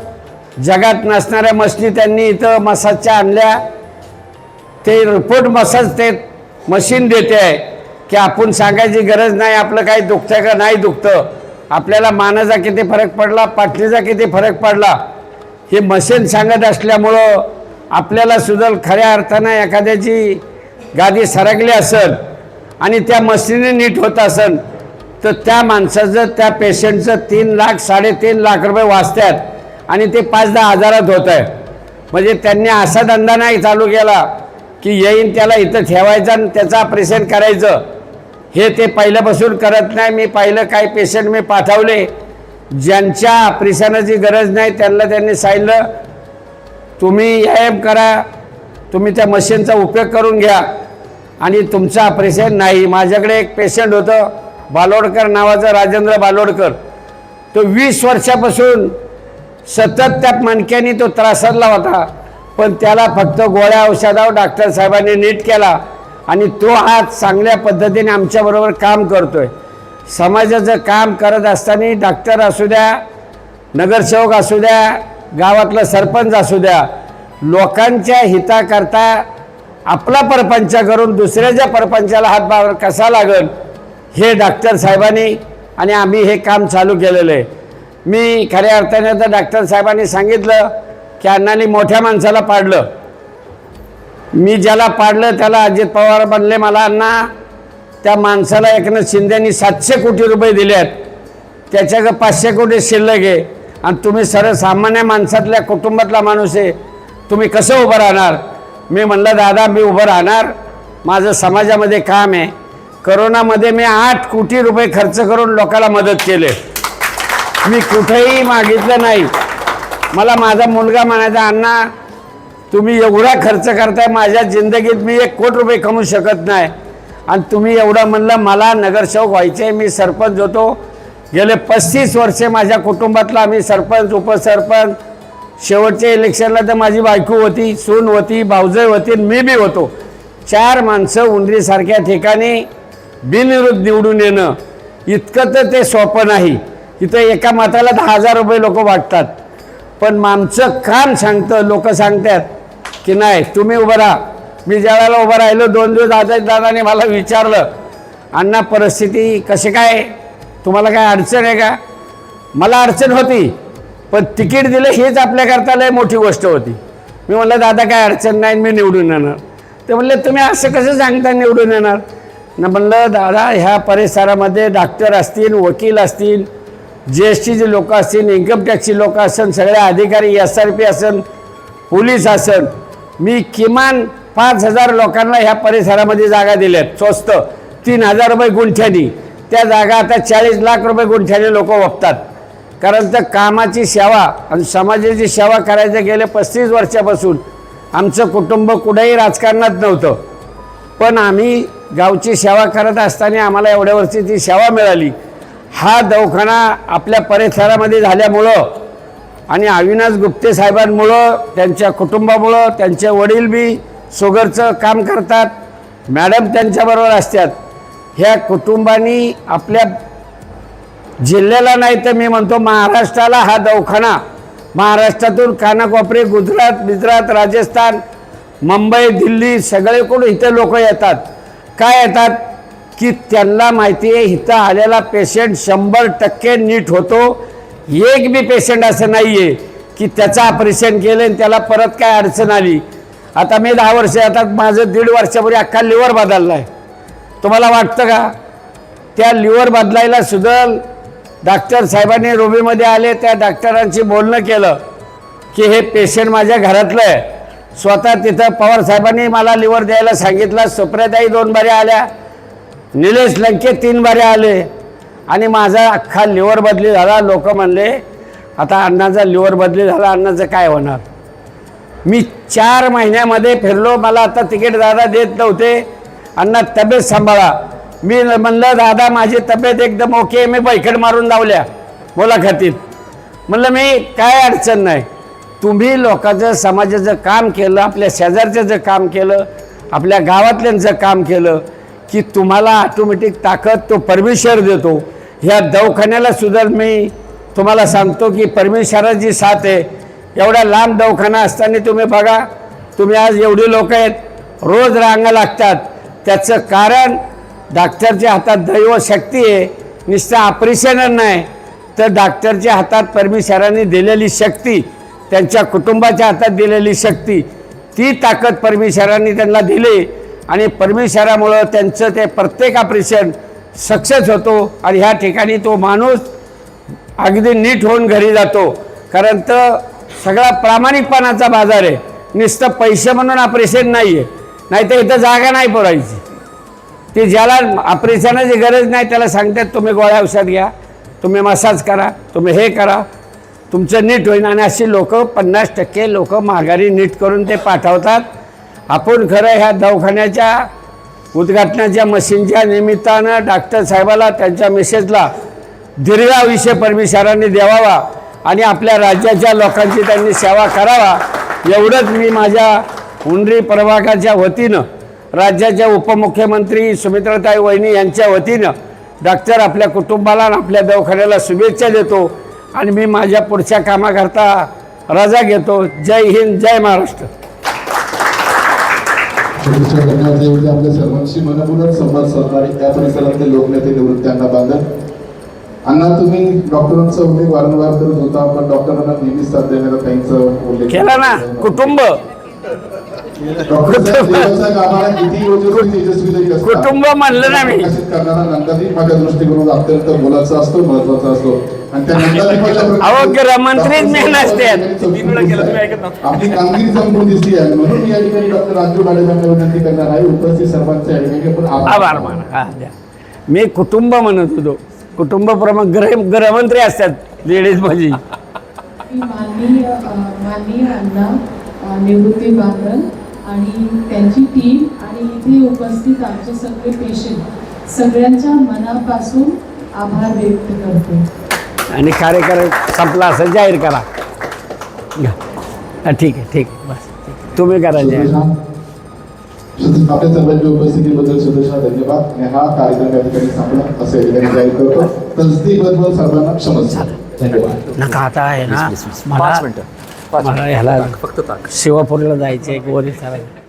जगात नसणाऱ्या मशीनी त्यांनी इथं मसाजच्या आणल्या. ते रिपोर्ट मसाज ते मशीन देते आहे की आपण सांगायची गरज नाही आपलं काही दुखतं का नाही दुखतं, आपल्याला मानाचा किती फरक पडला, पाठीचा किती फरक पडला, हे मशीन सांगत असल्यामुळं आपल्याला सुद्धा खऱ्या अर्थानं एखाद्याची गादी सरकली असेल आणि त्या मशीने नीट होत असेल तर त्या माणसाचं, त्या पेशंटचं 3 लाख 3.5 लाख रुपये वाचतात आणि ते 5-10 हजारात होत आहे. म्हणजे त्यांनी असा धंदा नाही चालू केला की येईन त्याला इथं ठेवायचं आणि त्याचं ऑपरेशन करायचं. हे ते पहिल्यापासून करत नाही. मी पाहिलं काही पेशंट मी पाठवले ज्यांच्या ऑपरेशनाची गरज नाही, त्यांना त्यांनी सांगितलं तुम्ही व्यायाम करा, तुम्ही त्या मशीनचा उपयोग करून घ्या आणि तुमचं ऑपरेशन नाही. माझ्याकडे एक पेशंट होतं बालोडकर नावाचा, राजेंद्र बालोडकर. तो 20 वर्षापासून सतत त्या मणक्याने तो त्रासला होता, पण त्याला फक्त गोळ्या औषधावर डॉक्टर साहेबांनी नीट केला आणि तो आज चांगल्या पद्धतीने आमच्याबरोबर काम करतोय. समाजाचं काम करत असताना डॉक्टर असू द्या, नगरसेवक असू द्या, गावातला सरपंच असू द्या, लोकांच्या हिताकरता आपला परपंच करून दुसऱ्याच्या परपंचाला हातभार कसा लागेल हे डॉक्टर साहेबांनी आणि आम्ही हे काम चालू केलेलं आहे. मी खऱ्या अर्थाने तर डॉक्टर साहेबांनी सांगितलं की अण्णांनी मोठ्या माणसाला पाडलं. मी ज्याला पाडलं त्याला अजित पवार म्हणले मला, अण्णा त्या माणसाला एकनाथ शिंदेनी 700 कोटी रुपये दिलेत, त्याच्याकडे 500 कोटी शिल्लक आहे आणि तुम्ही सर्वसामान्य माणसातल्या कुटुंबातला माणूस आहे, तुम्ही कसं उभं राहणार. मी म्हणलं दादा मी उभं राहणार, माझं समाजामध्ये काम आहे. करोनामध्ये मी 8 कोटी रुपये खर्च करून लोकांना मदत केली. मी कुठेही मागितलं नाही. मला माझा मुलगा म्हणायचा, अण्णा तुम्ही एवढा खर्च करताय, माझ्या जिंदगीत मी 1 कोटी रुपये कमवू शकत नाही आणि तुम्ही एवढं म्हणलं. मला नगरसेवक व्हायचे, मी सरपंच होतो. गेले 35 वर्षे माझ्या कुटुंबातला आम्ही सरपंच, उपसरपंच, शेवटच्या इलेक्शनला तर माझी बायको होती, सून होती, भाऊजाई होती, मी बी होतो. 4 माणसं उंडरीसारख्या ठिकाणी बिनविरोध निवडून येणं इतकं तर ते सोपं नाही. इथं एका मताला 10,000 रुपये लोक वाटतात, पण आमचं काम सांगतं, लोक सांगतात की नाही तुम्ही उभं राहा. मी ज्यावेळेला उभं राहिलो 2 दिवस दादाने मला विचारलं, अण्णा परिस्थिती कशी काय, तुम्हाला काय अडचण आहे का. मला अडचण होती, पण तिकीट दिलं हेच आपल्याकरता लय मोठी गोष्ट होती. मी म्हणलं दादा काय अडचण नाही, मी निवडून येणार. ते म्हणले तुम्ही असं कसं सांगता निवडून येणार. न म्हणलं दादा ह्या परिसरामध्ये डॉक्टर असतील, वकील असतील, GSTचे लोक असतील, इन्कम टॅक्सची लोक असेल, सगळे अधिकारी, SRP असेल, पोलीस असेल, मी किमान 5,000 लोकांना ह्या परिसरामध्ये जागा दिल्यात स्वस्त 3,000 रुपये गुंठ्यानी. त्या जागा आता 40 लाख रुपये गुंठ्याने लोक वापतात. कारण तर कामाची सेवा आणि समाजाची सेवा करायचं गेले 35 वर्षापासून आमचं कुटुंब कुठेही राजकारणात नव्हतं, पण आम्ही गावची सेवा करत असताना आम्हाला एवढ्या वर्षी ती सेवा मिळाली. हा दवाखाना आपल्या परिसरामध्ये झाल्यामुळं आणि अविनाश गुप्ते साहेबांमुळं, त्यांच्या कुटुंबामुळं, त्यांचे वडील बी शुगरचं काम करतात, मॅडम त्यांच्याबरोबर असतात. ह्या कुटुंबांनी आपल्या जिल्ह्याला नाही तर मी म्हणतो महाराष्ट्राला हा दवाखाना, महाराष्ट्रातून कानाकोपरे, गुजरात, राजस्थान, मुंबई, दिल्ली सगळेकडून इथे लोक येतात. काय येतात की त्यांना माहिती आहे इथं आलेला पेशंट 100% नीट होतो. एक बी पेशंट असं नाही आहे की त्याचं ऑपरेशन केलं आणि त्याला परत काय अडचण आली. आता मी 10 वर्ष आता माझं 1.5 वर्षापूर्वी अख्खा लिव्हर बदलला आहे. तुम्हाला वाटतं का त्या लिव्हर बदलायला सुद्धा डॉक्टर साहेबांनी रोबीमध्ये आले, त्या डॉक्टरांशी बोलणं केलं की हे पेशंट माझ्या घरातलं आहे. स्वतः तिथं पवार साहेबांनी मला लिव्हर द्यायला सांगितलं. सुप्रियाताई 2 बाऱ्या आल्या, निलेश लंके 3 बाऱ्या आले आणि माझा अख्खा लिव्हर बदली झाला. लोक म्हणले आता अण्णाचा लिव्हर बदली झाला, अण्णाचं काय होणार. मी 4 महिन्यामध्ये फिरलो. मला आता तिकीट दादा देत नव्हते. अण्णा तब्येत सांभाळा. मी म्हणलं दादा माझी तब्येत एकदम ओके, मी बैठक मारून लावल्या मुलाखतीत. म्हणलं मी काय अडचण नाही. तुम्ही लोकांचं समाजाचं काम केलं, आपल्या शेजारच्याचं काम केलं, आपल्या गावातल्यांचं काम केलं की तुम्हाला ऑटोमॅटिक ताकद तो परमेश्वर देतो. ह्या दवाखान्याला सुद्धा मी तुम्हाला सांगतो की परमेश्वराची साथ आहे. एवढा लांब दवाखाना असताना तुम्ही बघा, तुम्ही आज एवढी लोक आहेत, रोज रांगा लागतात. त्याचं कारण डॉक्टरच्या हातात दैवशक्ती आहे. नुसतं ऑपरेशनच नाही तर डॉक्टरच्या हातात परमेश्वराने दिलेली शक्ती, त्यांच्या कुटुंबाच्या हातात दिलेली शक्ती, ती ताकद परमेश्वराने त्यांना दिली आणि परमेश्वरामुळं त्यांचं ते प्रत्येक ऑपरेशन सक्सेस होतो. आणि ह्या ठिकाणी तो माणूस अगदी नीट होऊन घरी जातो. कारण तर सगळा प्रामाणिकपणाचा बाजार आहे. नुसतं पैसे म्हणून ऑपरेशन नाही आहे, नाही तर इथं जागा नाही पुरायची. ती ज्याला ऑपरेशनाची गरज नाही त्याला सांगतात तुम्ही गोळ्या औषध घ्या, तुम्ही मसाज करा, तुम्ही हे करा, तुमचं नीट होईल. आणि अशी लोक 50% लोक माघारी नीट करून ते पाठवतात. आपण खरं ह्या दवाखान्याच्या उद्घाटनाच्या मशीनच्या निमित्तानं डॉक्टर साहेबाला, त्यांच्या मिसेसला दीर्घायुष्य परमेश्वराने द्यावा आणि आपल्या राज्याच्या लोकांची त्यांनी सेवा करावा, एवढंच मी माझ्या उंडरी प्रभागाच्या वतीनं, राज्याच्या उपमुख्यमंत्री सुमित्राताई वहिनी यांच्या वतीनं डॉक्टर आपल्या कुटुंबाला आणि आपल्या दवाखान्याला शुभेच्छा देतो. आणि मी माझ्या पुढच्या कामाकरता रजा घेतो. जय हिंद, जय महाराष्ट्र. आपल्या सर्वांशी मनपूर्वक संवाद साधणारे त्या परिसरातले लोकनेते निवृत्त्यांना बांधत. अण्णा तुम्ही डॉक्टरांचा उल्लेख वारंवार करत होता, पण डॉक्टरांना नेहमीच साथ देणारा ताईंचा उल्लेख केला ना. कुटुंब कुटुंब म्हणलं ना मी. करणारा नंदादीप माझ्या दृष्टिकोनात अत्यंत मोलाचा असतो, महत्वाचा असतो. आणि त्या अहो गृहमंत्रीच मेन असतात. आपली कामगिरी संपून दिसली आहे. म्हणून या ठिकाणी डॉक्टर राजू गाडेंना विनंती करणार आहे, उपस्थित सर्वांच्या ठिकाणी आभार माना. मी कुटुंब म्हणत होतो. कुटुंब प्रमुख गृहमंत्री असतात लेडीज माझी. माननीय अण्णा निवृत्ती बांधन आणि त्यांची टीम आणि इथे उपस्थित आमचे सगळे पेशंट सगळ्यांच्या मनापासून आभार व्यक्त करते. आणि कार्यक्रम संपला असं जाहीर करा. ठीक आहे, ठीक आहे, बस तुम्ही करा. आपल्या सर्वांच्या उपस्थितीबद्दल शुभेच्छा, धन्यवाद. आणि हा कार्यक्रम या ठिकाणी संपला असं या ठिकाणी जाहीर करतो. तसदीबद्दल सर्वांना क्षमस्व. धन्यवाद. नका आता आहे ना, 5 मिनिटं मला ह्याला फक्त शिवापूरला जायचं एक वरी चालायचं.